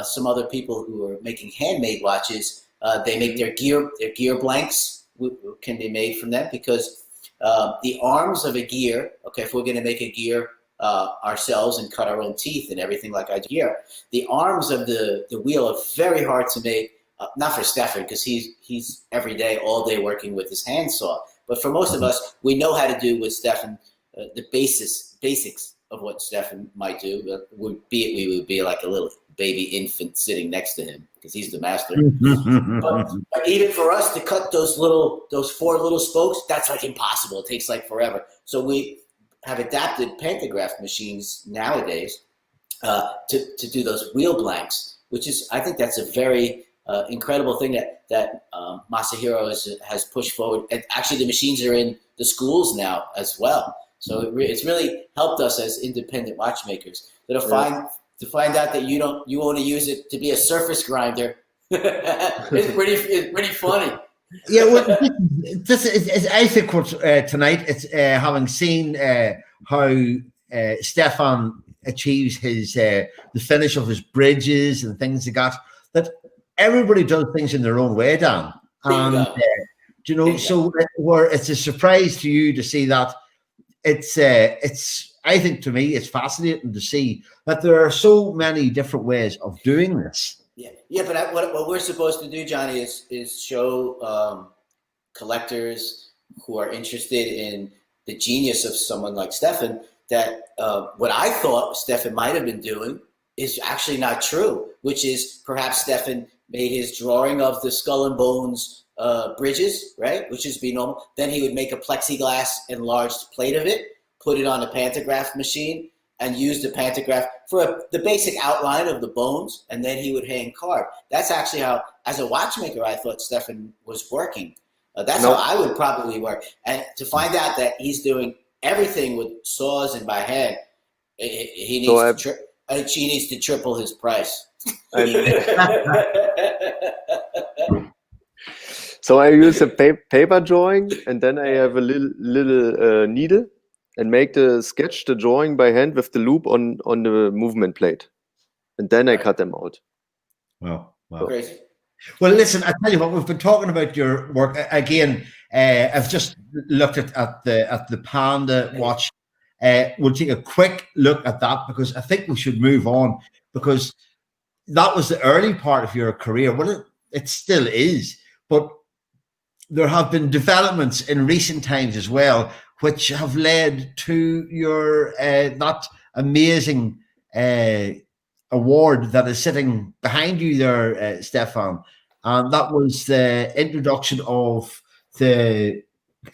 some other people who are making handmade watches, they make their gear blanks can be made from them, because the arms of a gear, if we're going to make a gear ourselves and cut our own teeth and everything like I do here, the arms of the wheel are very hard to make. Not for Stefan, because he's every day, all day working with his handsaw. But for most of us, we know how to do with Stefan the basics of what Stefan might do. We would be like a little baby infant sitting next to him, because he's the master. but even for us to cut those 4 little spokes, that's like impossible. It takes like forever. So we have adapted pantograph machines nowadays to do those wheel blanks, which is, I think that's a very incredible thing that Masahiro has pushed forward. And actually, the machines are in the schools now as well. So it's really helped us as independent watchmakers to find out that you want to use it to be a surface grinder. It's pretty funny. Yeah, well, this is I think what tonight it's having seen how Stefan achieves his the finish of his bridges and things like that everybody does things in their own way, Dan. And so where it's a surprise to you to see that it's I think, to me, it's fascinating to see that there are so many different ways of doing this. Yeah, but what we're supposed to do, Johnny, is show collectors who are interested in the genius of someone like Stefan that what I thought Stefan might have been doing is actually not true, which is perhaps Stefan made his drawing of the skull and bones bridges, right, which is be normal. Then he would make a plexiglass enlarged plate of it, put it on a pantograph machine, and use the pantograph for the basic outline of the bones, and then he would hand carve. That's actually how, as a watchmaker, I thought Stefan was working. That's how I would probably work. And to find out that he's doing everything with saws and by hand, he needs to triple his price. So I use a paper drawing, and then I have a little needle, and make the drawing by hand with the loop on the movement plate, and then I cut them out. Wow. Crazy. Well, listen, I tell you what, we've been talking about your work again. I've just looked at the Panda watch. We'll take a quick look at that, because I think we should move on, because that was the early part of your career. Well, it still is, but there have been developments in recent times as well, which have led to your that amazing award that is sitting behind you there, Stefan. And that was the introduction of the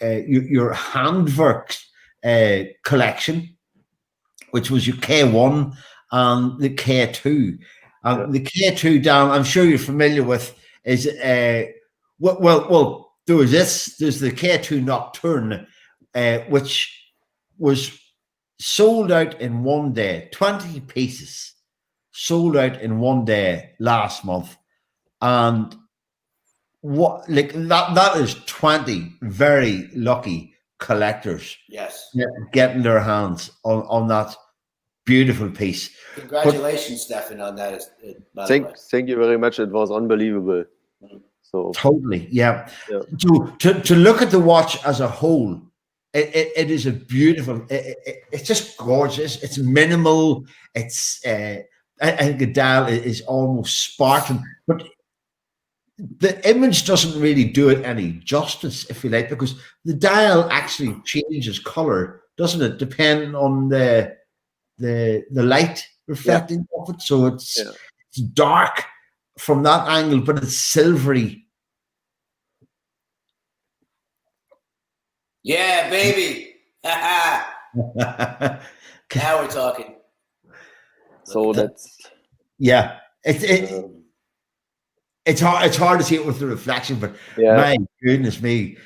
your handwork collection, which was your K1 and the K2. The K2, Dan, I'm sure you're familiar with, is well, there's the K2 Nocturne, which was sold out in one day, 20 pieces sold out in one day last month. And what, like that is 20 very lucky collectors. Yes. Getting their hands on that beautiful piece. Congratulations, Stefan, on that. Thank you very much. It was unbelievable. So totally, yeah. To look at the watch as a whole, it is a beautiful. It's just gorgeous. It's minimal. It's I think the dial is almost Spartan, but the image doesn't really do it any justice, if you like, because the dial actually changes color, doesn't it, depending on the light reflecting off it. So it's dark from that angle, but it's silvery. Yeah, baby. Now we're talking. So that's it's hard to see it with the reflection, but my goodness me,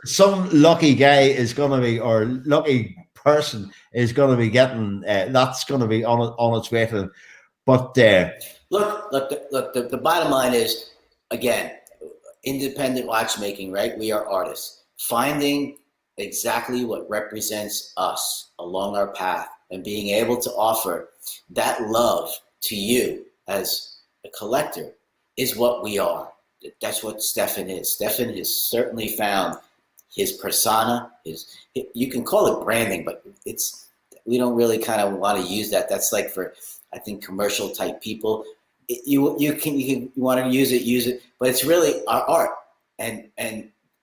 some lucky guy is gonna be, or lucky person is gonna be getting that's gonna be on its way to them. But look, the bottom line is, again, independent watchmaking, right? We are artists. Finding exactly what represents us along our path and being able to offer that love to you as a collector is what we are. That's what Stefan is. Stefan has certainly found his persona. You can call it branding, but we don't really kind of want to use that. That's like for, I think, commercial type people. You want to use it, but it's really our art, and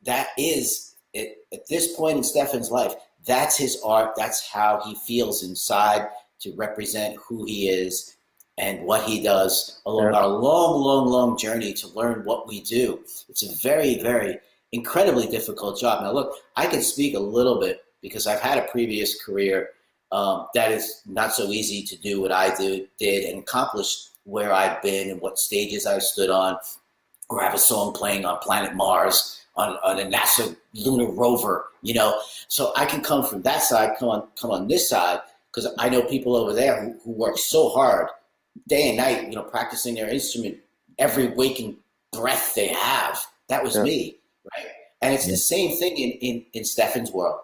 that is it at this point in Stefan's life. That's his art. That's how he feels inside to represent who he is and what he does along our long journey to learn what we do. It's a very, very incredibly difficult job. Now, look, I can speak a little bit because I've had a previous career that is not so easy to do what I did and accomplish where I've been and what stages I've stood on, or have a song playing on planet Mars, on a NASA lunar rover, you know. So I can come from that side, come on this side, because I know people over there who work so hard day and night, you know, practicing their instrument every waking breath they have. That was me, right? And it's the same thing in Stefan's world.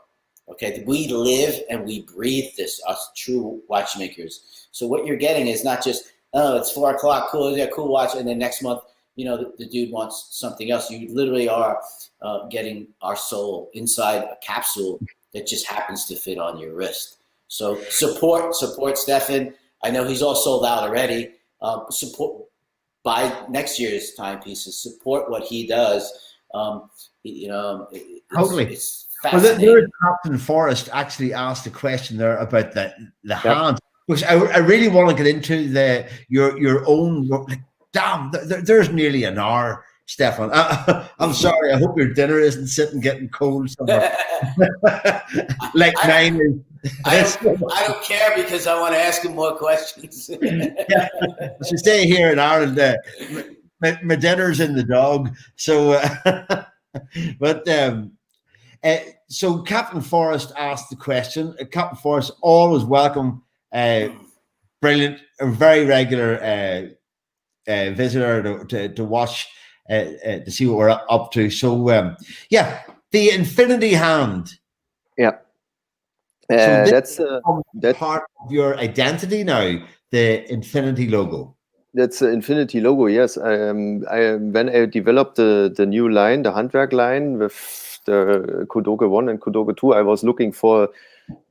Okay, we live and we breathe this, us true watchmakers. So what you're getting is not just, oh, it's 4 o'clock, cool, yeah, cool watch, and then next month, you know, the dude wants something else. You literally are getting our soul inside a capsule that just happens to fit on your wrist. So support Stefan. I know he's all sold out already. Support, buy next year's timepieces. Support what he does. You know, totally. It's fascinating. Well, Captain Forrest actually asked a question there about the hand, which I really want to get into your own. Like, damn, there's nearly an hour, Stefan. I'm sorry. I hope your dinner isn't sitting getting cold somewhere. Like mine is. I don't care because I want to ask him more questions. As you say here in Ireland, my dinner's in the dog. So, so Captain Forrest asked the question. Captain Forrest, always welcome. Brilliant, a very regular visitor to watch, to see what we're up to. So, the infinity hand. Yeah. So that's part of your identity now, the infinity logo. That's the infinity logo, yes. When I developed the new line, the Handwerk line with the Kudoke 1 and Kudoke 2, I was looking for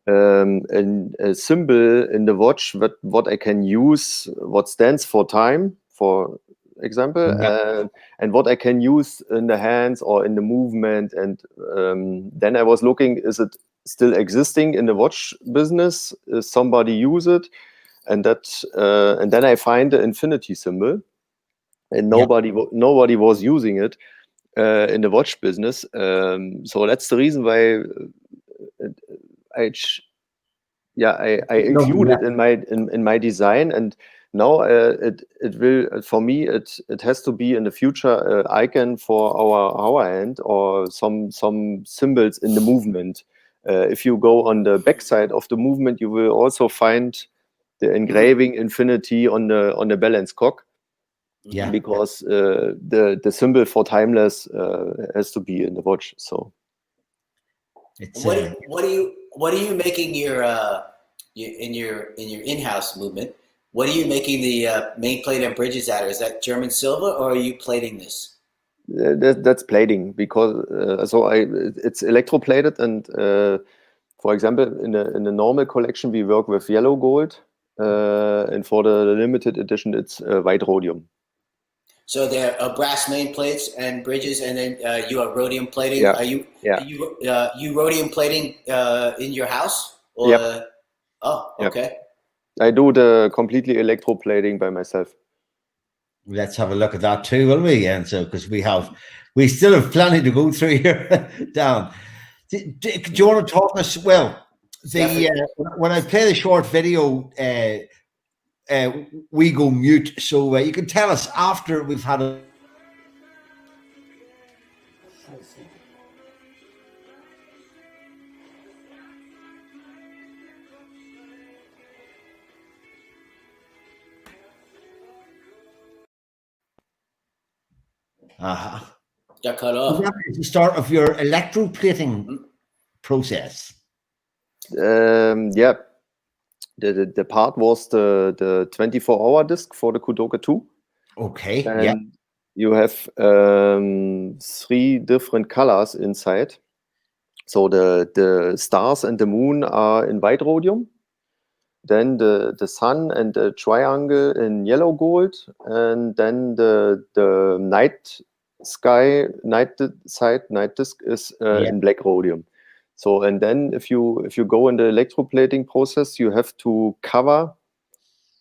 a symbol in the watch what I can use, what stands for time, for example, and what I can use in the hands or in the movement. And then I was looking, is it still existing in the watch business? Is somebody use it? And then I find the infinity symbol, and nobody was using it in the watch business. So that's the reason why I include it in my design. And now it will, for me, it has to be in the future icon for our hand, or some symbols in the movement. If you go on the back side of the movement, you will also find the engraving infinity on the balance cock. Yeah. Because the symbol for timeless has to be in the watch. So. It's, what are you making your in your in-house movement? What are you making the main plate and bridges out of? Is that German silver, or are you plating this? That's plating, because it's electroplated, and for example, in a normal collection we work with yellow gold, and for the limited edition it's white rhodium. So there are brass main plates and bridges, and then you are rhodium plating. Yeah. Are you you rhodium plating in your house? Or, yep. Oh, okay. Yep. I do the completely electroplating by myself. Let's have a look at that too, will we? And so, because we still have plenty to go through here, Dan. Do you want to talk us? Well, when I play the short video, we go mute, so you can tell us after we've had a. Got cut off. That is the start of your electroplating process. Yeah. The part was the 24-hour disc for the Kudoke 2. Okay. And yeah. You have 3 different colors inside. So the stars and the moon are in white rhodium. Then the sun and the triangle in yellow gold, and then the night disk is in black rhodium. So, and then if you go in the electroplating process, you have to cover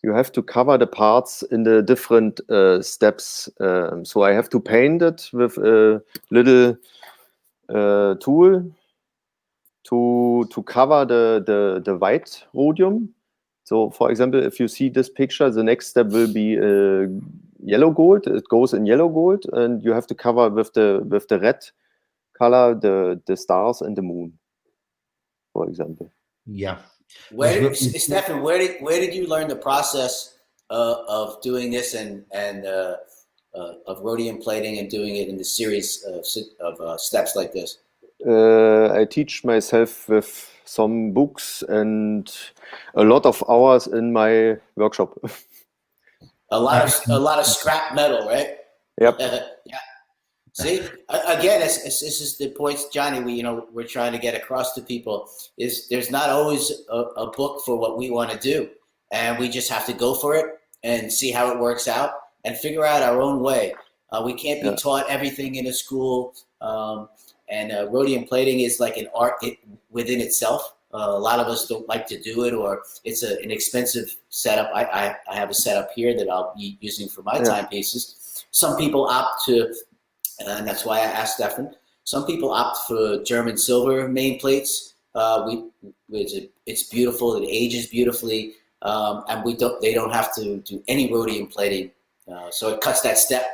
the parts in the different steps. So I have to paint it with a little tool to cover the white rhodium. So, for example, if you see this picture, the next step will be yellow gold. It goes in yellow gold, and you have to cover with the red color the stars and the moon, for example. Yeah. Stefan, where did you learn the process of doing this and of rhodium plating and doing it in the series of steps like this? I teach myself with some books and a lot of hours in my workshop. a lot of scrap metal, right? Yep. Yeah. See, again, this is the point, Johnny. We're trying to get across to people is there's not always a book for what we want to do, and we just have to go for it and see how it works out and figure out our own way. We can't be taught everything in a school. And rhodium plating is like an art within itself. A lot of us don't like to do it, or it's an expensive setup. I have a setup here that I'll be using for my timepieces. Some people opt to, and that's why I asked Stefan, some people opt for German silver main plates. It's beautiful, it ages beautifully, and they don't have to do any rhodium plating. So it cuts that step,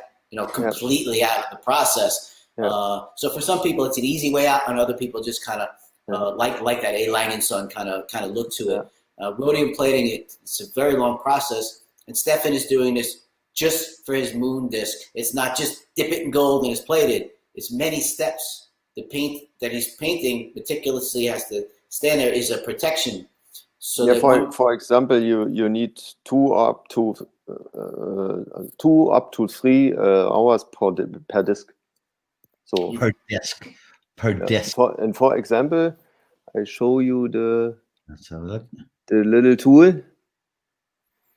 completely out of the process. Yeah. So for some people it's an easy way out, and other people just kind of like that A. Langenson kind of look to it. Rhodium plating, it's a very long process, and Stefan is doing this just for his moon disc. It's not just dip it in gold and it's plated. It's many steps. The paint that he's painting meticulously has to stand there is a protection. So for example, you need 2 up to 3 hours per disc. So per disc. For example, I show you Let's have a look. The little tool.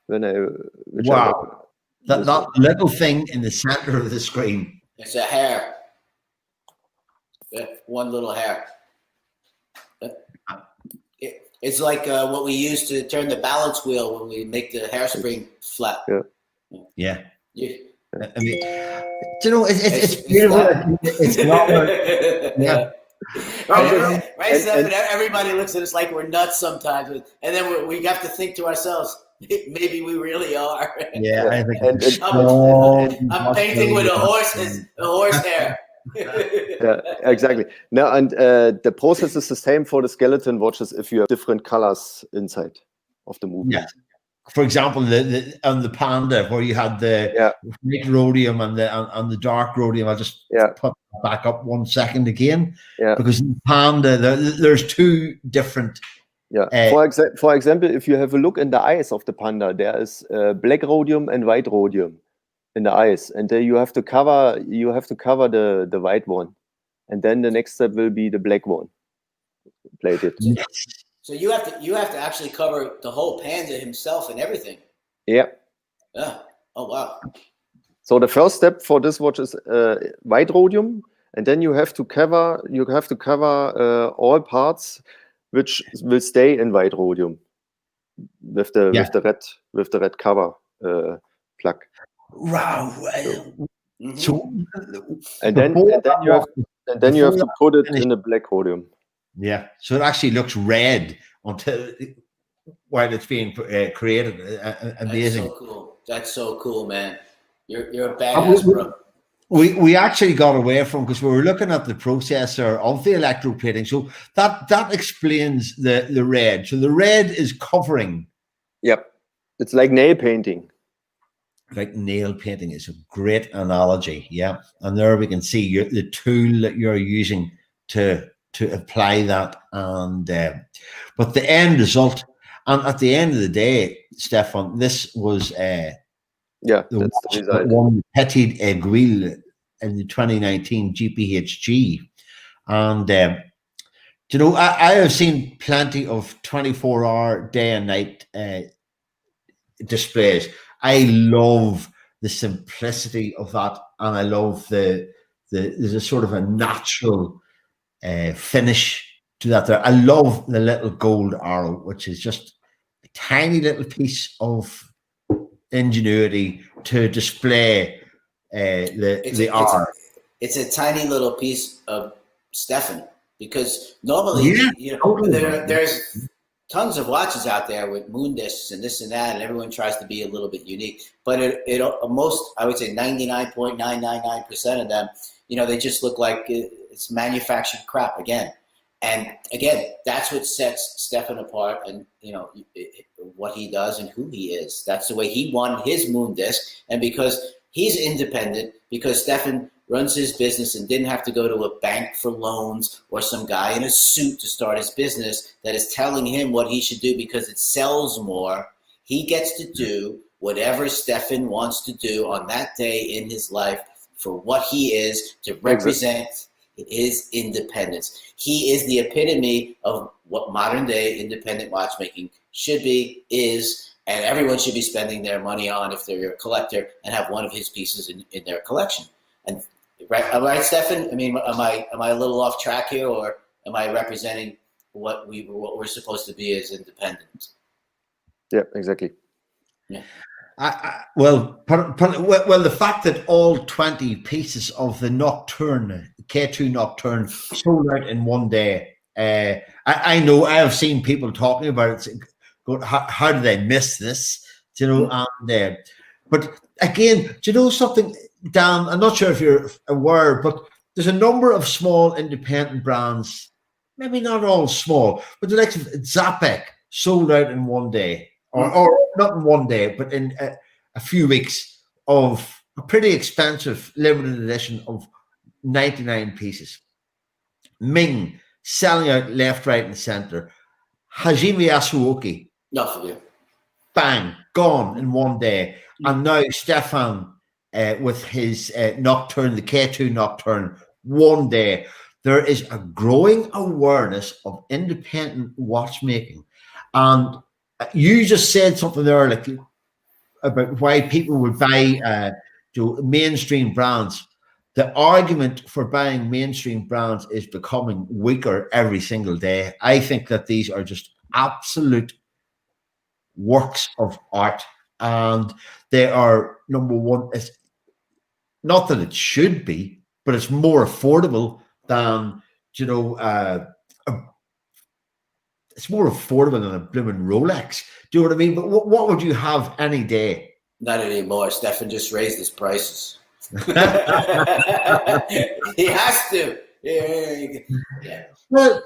Wow, that little thing in the center of the screen. It's a hair. One little hair. It's like what we use to turn the balance wheel when we make the hairspring flat. Yeah. I mean, it's beautiful. It's not. Yeah. Right, Stefan? Everybody looks at us like we're nuts sometimes, and then we have to think to ourselves, maybe we really are. Yeah, I think I'm painting with a horse hair. Yeah, exactly. Now, and the process is the same for the skeleton watches if you have different colors inside of the movement. for example, on the Panda, where you had the white rhodium and the dark rhodium. I'll just put that back up 1 second again, because in the Panda there's two different. For example, if you have a look in the eyes of the Panda, there is black rhodium and white rhodium in the eyes, and you have to cover the white one, and then the next step will be the black one plated. So you have to actually cover the whole Panda himself and everything. Yeah. Oh wow. So the first step for this watch is white rhodium, and then you have to cover all parts which will stay in white rhodium with the red cover plug. Wow. So, and then you have to put it in a black rhodium. Yeah, so it actually looks red while it's being created. Amazing. That's so cool. That's so cool, man. You're a badass, bro. We actually got away from, because we were looking at the processor of the electroplating. So that explains the red. So the red is covering. Yep, it's like nail painting. Like nail painting is a great analogy. Yeah, and there we can see the tool that you're using to apply that, and but the end result, and at the end of the day, Stefan, this was one Petite Aiguille in the 2019 GPHG, and you know, I have seen plenty of 24-hour day and night displays. I love the simplicity of that, and I love there's a sort of a natural finish to that there. I love the little gold arrow, which is just a tiny little piece of ingenuity to display the art. It's a tiny little piece of Stefan, because normally there's tons of watches out there with moon discs and this and that, and everyone tries to be a little bit unique, but most, I would say 99.999% of them, you know, they just look like it's manufactured crap again. And again, that's what sets Stefan apart, and you know what he does and who he is. That's the way he won his moon disc, and because he's independent, because Stefan runs his business and didn't have to go to a bank for loans or some guy in a suit to start his business that is telling him what he should do because it sells more. He gets to do whatever Stefan wants to do on that day in his life for what he is, to represent his independence. He is the epitome of what modern day independent watchmaking should be, is, and everyone should be spending their money on if they're a collector and have one of his pieces in their collection. And right, Stefan? I mean, am I a little off track here, or am I representing what we're supposed to be as independent? Yeah, exactly. Yeah. Well, the fact that all 20 pieces of the Nocturne, K2 Nocturne, sold out in one day. I know I have seen people talking about it. How did I miss this? Do you know? And but again, do you know something, Dan? I'm not sure if you're aware, but there's a number of small independent brands. Maybe not all small, but the likes of Zapek sold out in one day. Or not in one day, but in a few weeks, of a pretty expensive limited edition of 99 pieces. Ming selling out left, right, and center. Hajime Yasuoka, bang, gone in one day. And now Stefan with his Nocturne, the K2 Nocturne, one day. There is a growing awareness of independent watchmaking. And you just said something there, like about why people would buy mainstream brands. The argument for buying mainstream brands is becoming weaker every single day. I think that these are just absolute works of art, and they are, number one, it's not that it should be, but it's more affordable than, you know, it's more affordable than a blooming Rolex. Do you know what I mean? But what would you have any day? Not anymore. Stefan just raised his prices. He has to. Yeah. Well,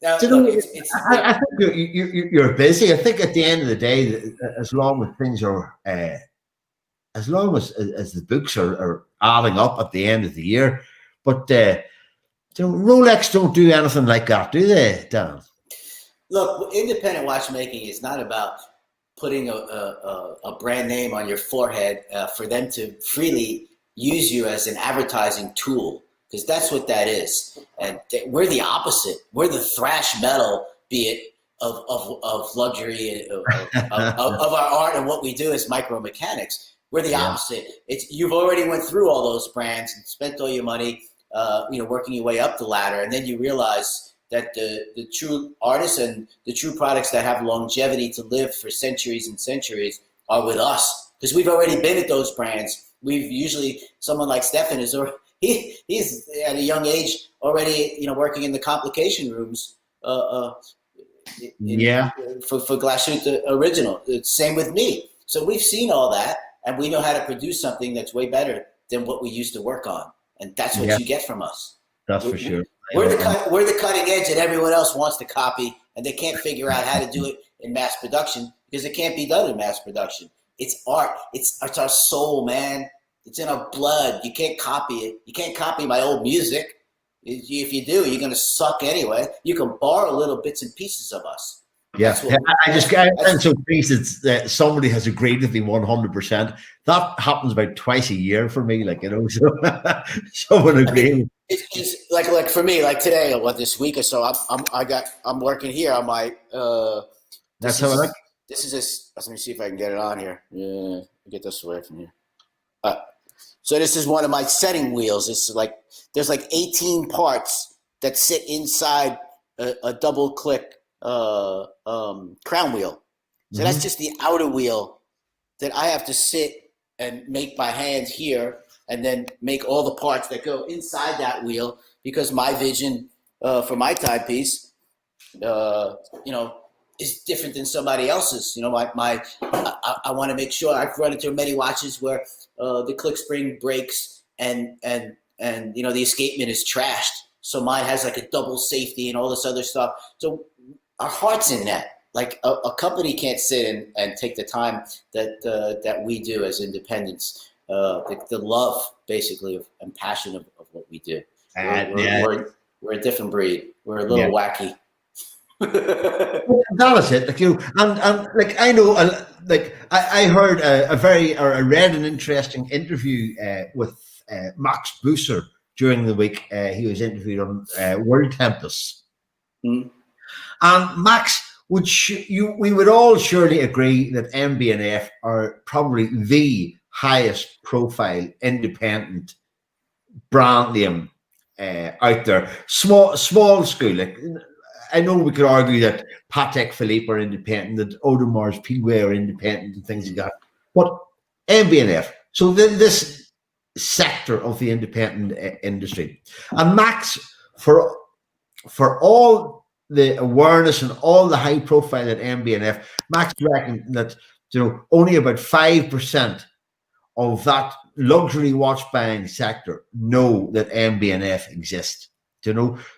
Now, You know, look, I think you're busy. I think at the end of the day, as long as things are, as long as the books are adding up at the end of the year, but Rolex don't do anything like that, do they, Dan? Look, independent watchmaking is not about putting a brand name on your forehead for them to freely use you as an advertising tool, because that's what that is. And we're the opposite. We're the thrash metal, be it of luxury, of our art, and what we do is micromechanics. We're the opposite. You've already went through all those brands and spent all your money, working your way up the ladder, and then you realize that the true artists and the true products that have longevity to live for centuries and centuries are with us, because we've already been at those brands. We've usually, someone like Stefan he's at a young age already, working in the complication rooms for Glashütte original. Same with me. So we've seen all that, and we know how to produce something that's way better than what we used to work on, and that's what you get from us. That's for sure. We're the cutting edge that everyone else wants to copy, and they can't figure out how to do it in mass production because it can't be done in mass production. It's art. It's our soul, man. It's in our blood. You can't copy it. You can't copy my old music. If you do, you're going to suck anyway. You can borrow little bits and pieces of us. Yeah, I'm so pleased that somebody has agreed with me 100%. That happens about twice a year for me, so someone agreed. It's just like for me, like today, this week or so, I'm working here on my. That's how I like. This is this. Let me see if I can get it on here. Yeah, get this away from here. So this is one of my setting wheels. It's there's 18 parts that sit inside a double click crown wheel. So that's just the outer wheel that I have to sit and make by hand here, and then make all the parts that go inside that wheel, because my vision for my timepiece, is different than somebody else's. I want to make sure. I've run into many watches where the click spring breaks and the escapement is trashed. So mine has a double safety and all this other stuff. So our heart's in that. A company can't sit and take the time that we do as independents. The love, basically, and passion of what we do. We're a different breed. We're a little wacky. That was it. I know, I heard I read an interesting interview with Max Busser during the week. He was interviewed on World Tempest. And Max, we would all surely agree that MB&F are probably the highest profile independent brand name out there. Small school. I know we could argue that Patek Philippe are independent, that Audemars Piguet are independent, and things like that. But MB&F, so this sector of the independent industry, and Max, for all the awareness and all the high profile at MB&F, Max reckoned that only about 5% of that luxury watch buying sector know that MB&F exists.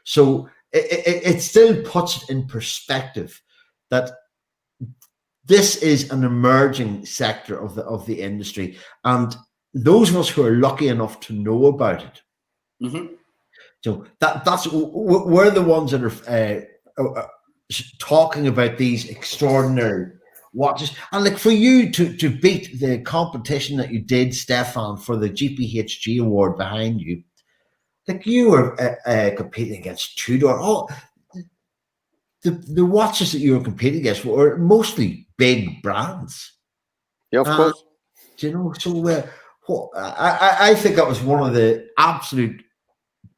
So it still puts it in perspective that this is an emerging sector of the industry, and those of us who are lucky enough to know about it, that's we're the ones that are talking about these extraordinary watches. And for you to beat the competition that you did, Stefan, for the GPHG award behind you, you were competing against Tudor. The watches that you were competing against were mostly big brands. Yeah, of course. So I think that was one of the absolute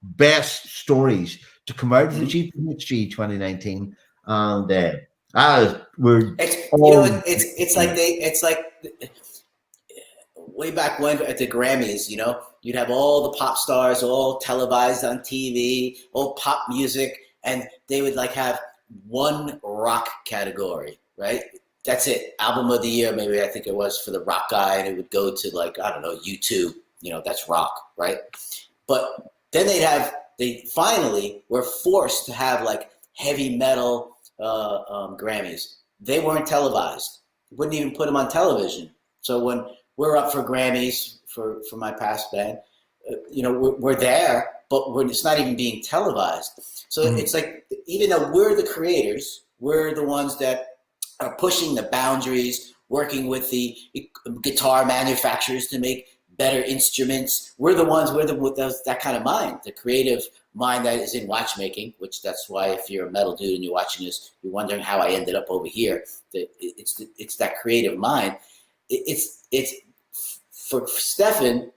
best stories to come out of the GPHG 2019, and it's like way back when at the Grammys, you'd have all the pop stars all televised on TV, all pop music, and they would have one rock category, right? That's it. Album of the year, maybe I think it was for the rock guy, and it would go to I don't know, U2, that's rock, right? But then they finally were forced to have heavy metal Grammys. They weren't televised. Wouldn't even put them on television. So when we're up for Grammys for my past band, we're there, but it's not even being televised. So it's like, even though we're the creators, we're the ones that are pushing the boundaries, working with the guitar manufacturers to make better instruments. We're the ones with that kind of mind, the creative mind that is in watchmaking, which that's why if you're a metal dude and you're watching this, you're wondering how I ended up over here. It's that creative mind. It's for Stefan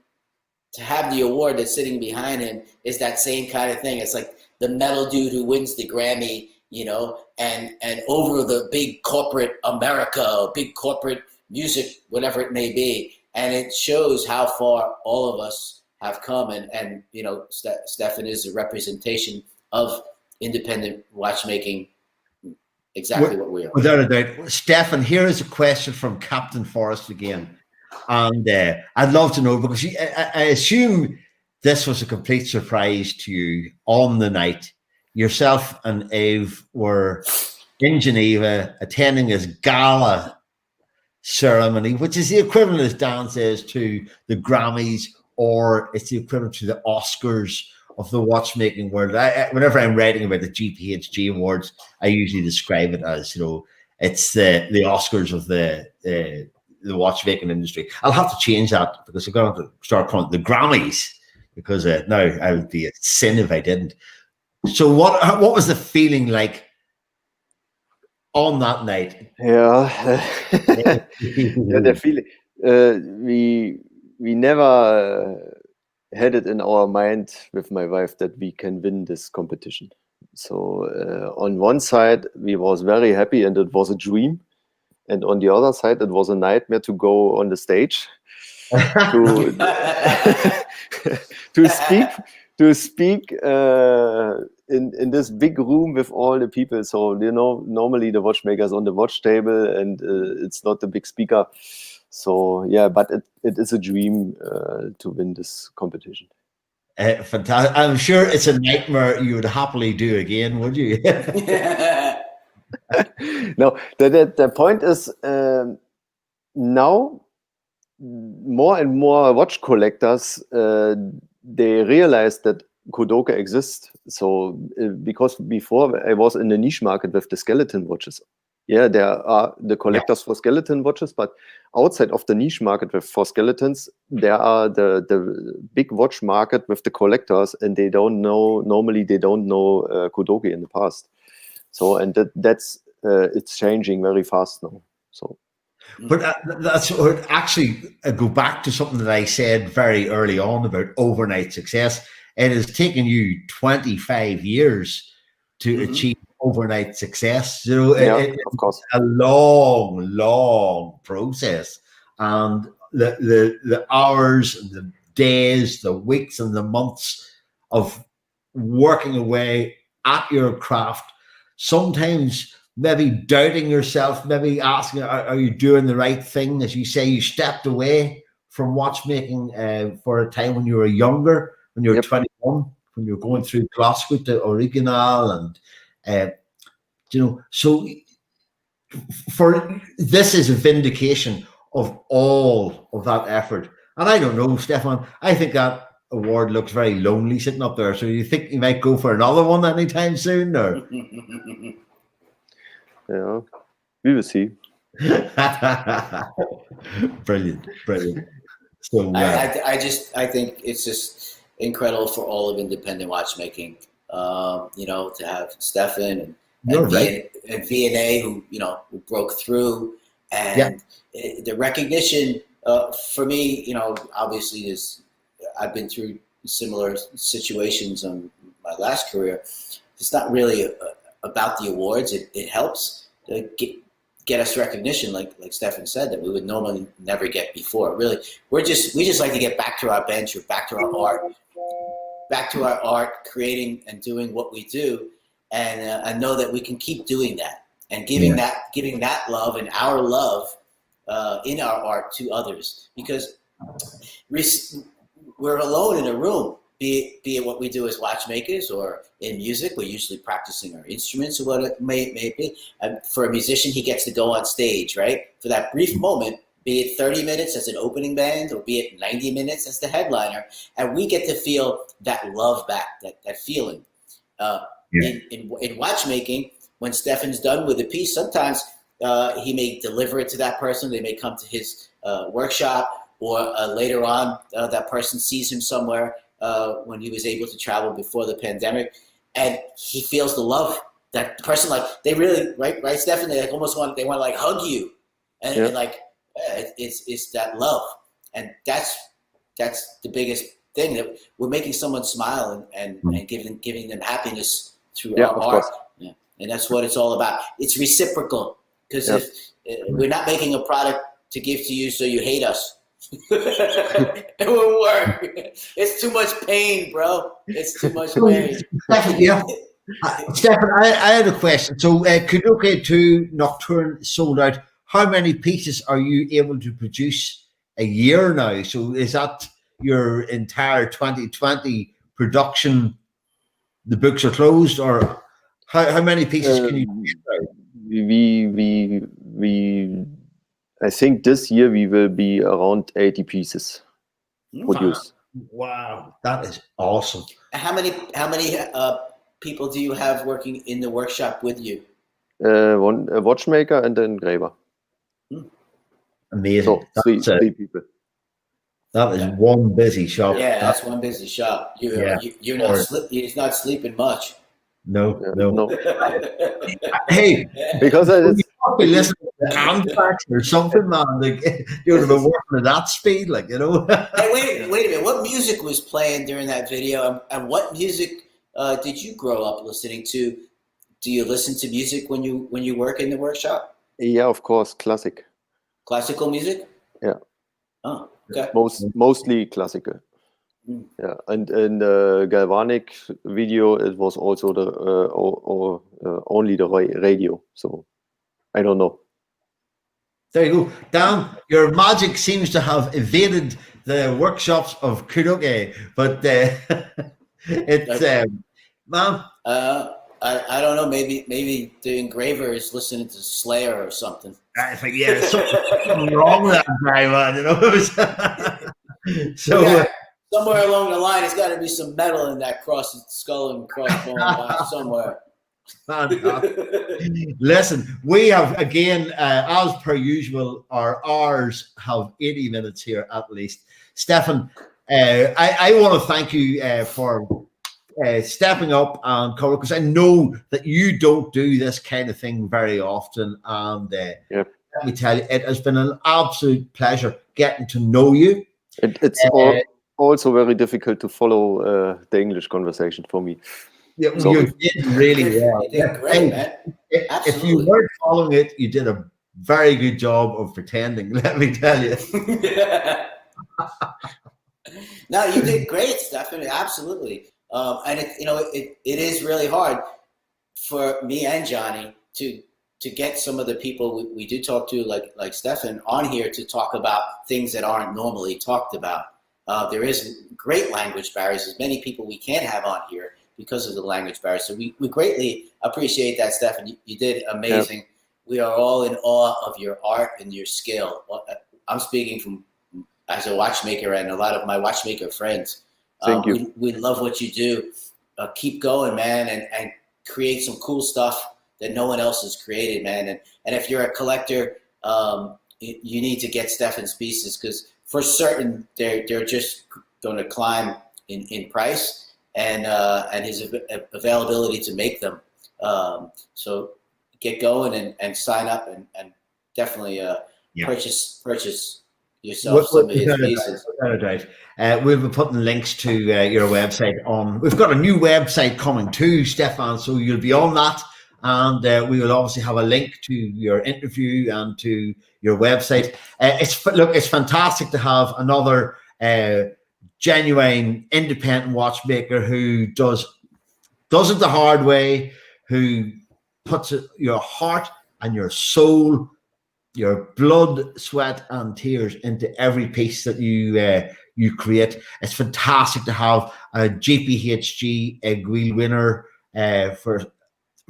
to have the award that's sitting behind him is that same kind of thing. It's like the metal dude who wins the Grammy, and over the big corporate America, big corporate music, whatever it may be. And it shows how far all of us have come. And Stefan is a representation of independent watchmaking, exactly what we are. Without a doubt. Stefan, here is a question from Captain Forrest again. And I'd love to know, because I assume this was a complete surprise to you on the night. Yourself and Eve were in Geneva attending this gala ceremony, which is the equivalent, as Dan says, to the Grammys, or it's the equivalent to the Oscars of the watchmaking world. Whenever I'm writing about the GPHG awards, I usually describe it as, it's the Oscars of the watchmaking industry. I'll have to change that, because I'm going to start calling it the Grammys, because now I would be a sin if I didn't. So what was the feeling like on that night? Yeah, the feeling. We never had it in our mind with my wife that we can win this competition. So on one side, we was very happy and it was a dream. And on the other side, it was a nightmare to go on the stage to speak in this big room with all the people. So, normally the watchmaker is on the watch table and it's not the big speaker. So, yeah, but it is a dream to win this competition. Fantastic. I'm sure it's a nightmare you would happily do again, would you? No, the point is, now more and more watch collectors, they realize that Kudoke exists. So because before I was in the niche market with the skeleton watches. Yeah, there are the collectors for skeleton watches, but outside of the niche market for skeletons, there are the big watch market with the collectors, and they don't know Kudoke in the past. So, and that's it's changing very fast now. So, but that's actually go back to something that I said very early on about overnight success. It has taken you 25 years to achieve overnight success. Of course, a long process, and the hours and the days, the weeks and the months of working away at your craft, sometimes maybe doubting yourself, maybe asking, are you doing the right thing? As you say, you stepped away from watchmaking for a time when you were younger, when you were 21, when you were going through Glasgow to Original, and so for this is a vindication of all of that effort. And I don't know, Stefan, I think that award looks very lonely sitting up there. So you think you might go for another one anytime soon, or? Yeah, we will see. Brilliant. So I think it's just incredible for all of independent watchmaking. To have Stefan and V&A who broke through, and the recognition for me, obviously is I've been through similar situations in my last career. It's not really about the awards. It helps to get us recognition, like Stefan said, that we would normally never get before. Really, we just like to get back to our bench or back to our art, creating and doing what we do, and I know that we can keep doing that and giving that love and our love in our art to others, because we're alone in a room. be it what we do as watchmakers or in music, we're usually practicing our instruments or what it may be. And for a musician, he gets to go on stage, right? For that brief moment, be it 30 minutes as an opening band or be it 90 minutes as the headliner, and we get to feel that love back, that feeling. In watchmaking, when Stefan's done with a piece, sometimes he may deliver it to that person. They may come to his workshop, or later on, that person sees him somewhere when he was able to travel before the pandemic, and he feels the love. That person, like, they really, right, Stefan, they like almost want to like hug you, and like it's that love, and that's the biggest thing, that we're making someone smile and giving them happiness through our art. Yeah. And that's what it's all about. It's reciprocal, because if we're not making a product to give to you so you hate us, it won't work. It's too much pain, bro. It's too much pain. Stefan, I had a question. So Kudoke 2 Nocturne sold out. How many pieces are you able to produce a year now? So is that your entire 2020 production? The books are closed, or how many pieces can you do? We I think this year we will be around 80 pieces produced. Wow, that is awesome. How many people do you have working in the workshop with you? A watchmaker and an engraver. Amazing. So three people. That is one busy shop. Yeah, that's one busy shop. You're not sleeping much. No. Hey, because it's probably listen to Amtrak or something, man. Like, you'd have been working at that speed, like, you know. Hey, wait a minute. What music was playing during that video, and what music did you grow up listening to? Do you listen to music when you work in the workshop? Yeah, of course, classical music. Yeah. Oh, okay. Mostly classical. Yeah, and in the galvanic video, it was also the only the radio. So I don't know. There you go, Dan. Your magic seems to have evaded the workshops of Kudoke, but it's man. I don't know. Maybe the engraver is listening to Slayer or something. I think something wrong with that guy, man. You know. So. Yeah. Somewhere along the line, it's got to be some metal in that skull and crossbone somewhere. Listen, we have, again, as per usual, our hours have 80 minutes here at least. Stefan, I want to thank you for stepping up and cover, because I know that you don't do this kind of thing very often. And let me tell you, it has been an absolute pleasure getting to know you. It's also very difficult to follow the English conversation for me. Yeah, you did really well. You did great, man. If you weren't following it, you did a very good job of pretending, let me tell you. No, you did great, Stefan. Absolutely. And it is really hard for me and Johnny to get some of the people we do talk to, like Stefan, on here to talk about things that aren't normally talked about. There is great language barriers. There's many people we can't have on here because of the language barriers. So we greatly appreciate that, Stefan. You did amazing. Yep. We are all in awe of your art and your skill. I'm speaking from as a watchmaker and a lot of my watchmaker friends. Thank you. We love what you do. Keep going, man, and create some cool stuff that no one else has created, man. And if you're a collector, you need to get Stefan's pieces, because for certain, they're just going to climb in price and his availability to make them. So get going and sign up and definitely purchase yourself some of his pieces. We'll be putting links to your website on. We've got a new website coming too, Stefan, so you'll be on that. And we will obviously have a link to your interview and to your website. It's fantastic to have another genuine independent watchmaker who does it the hard way, who puts your heart and your soul, your blood, sweat, and tears into every piece that you you create. It's fantastic to have a GPHG Aiguille winner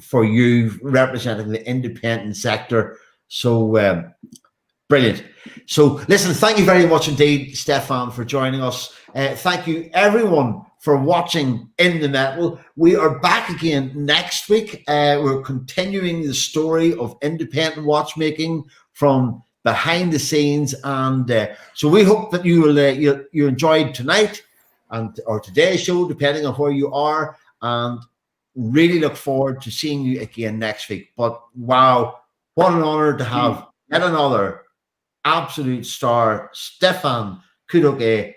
for you representing the independent sector. So brilliant. So listen, thank you very much indeed, Stefan, for joining us. Thank you everyone for watching In the Metal. We are back again next week. We're continuing the story of independent watchmaking from behind the scenes, and so we hope that you enjoyed tonight or today's show, depending on where you are, and really look forward to seeing you again next week. But wow, what an honor to have yet another absolute star, Stefan Kudoke.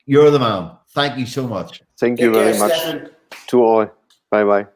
You're the man. Thank you so much. Thank you very much to all. Bye bye.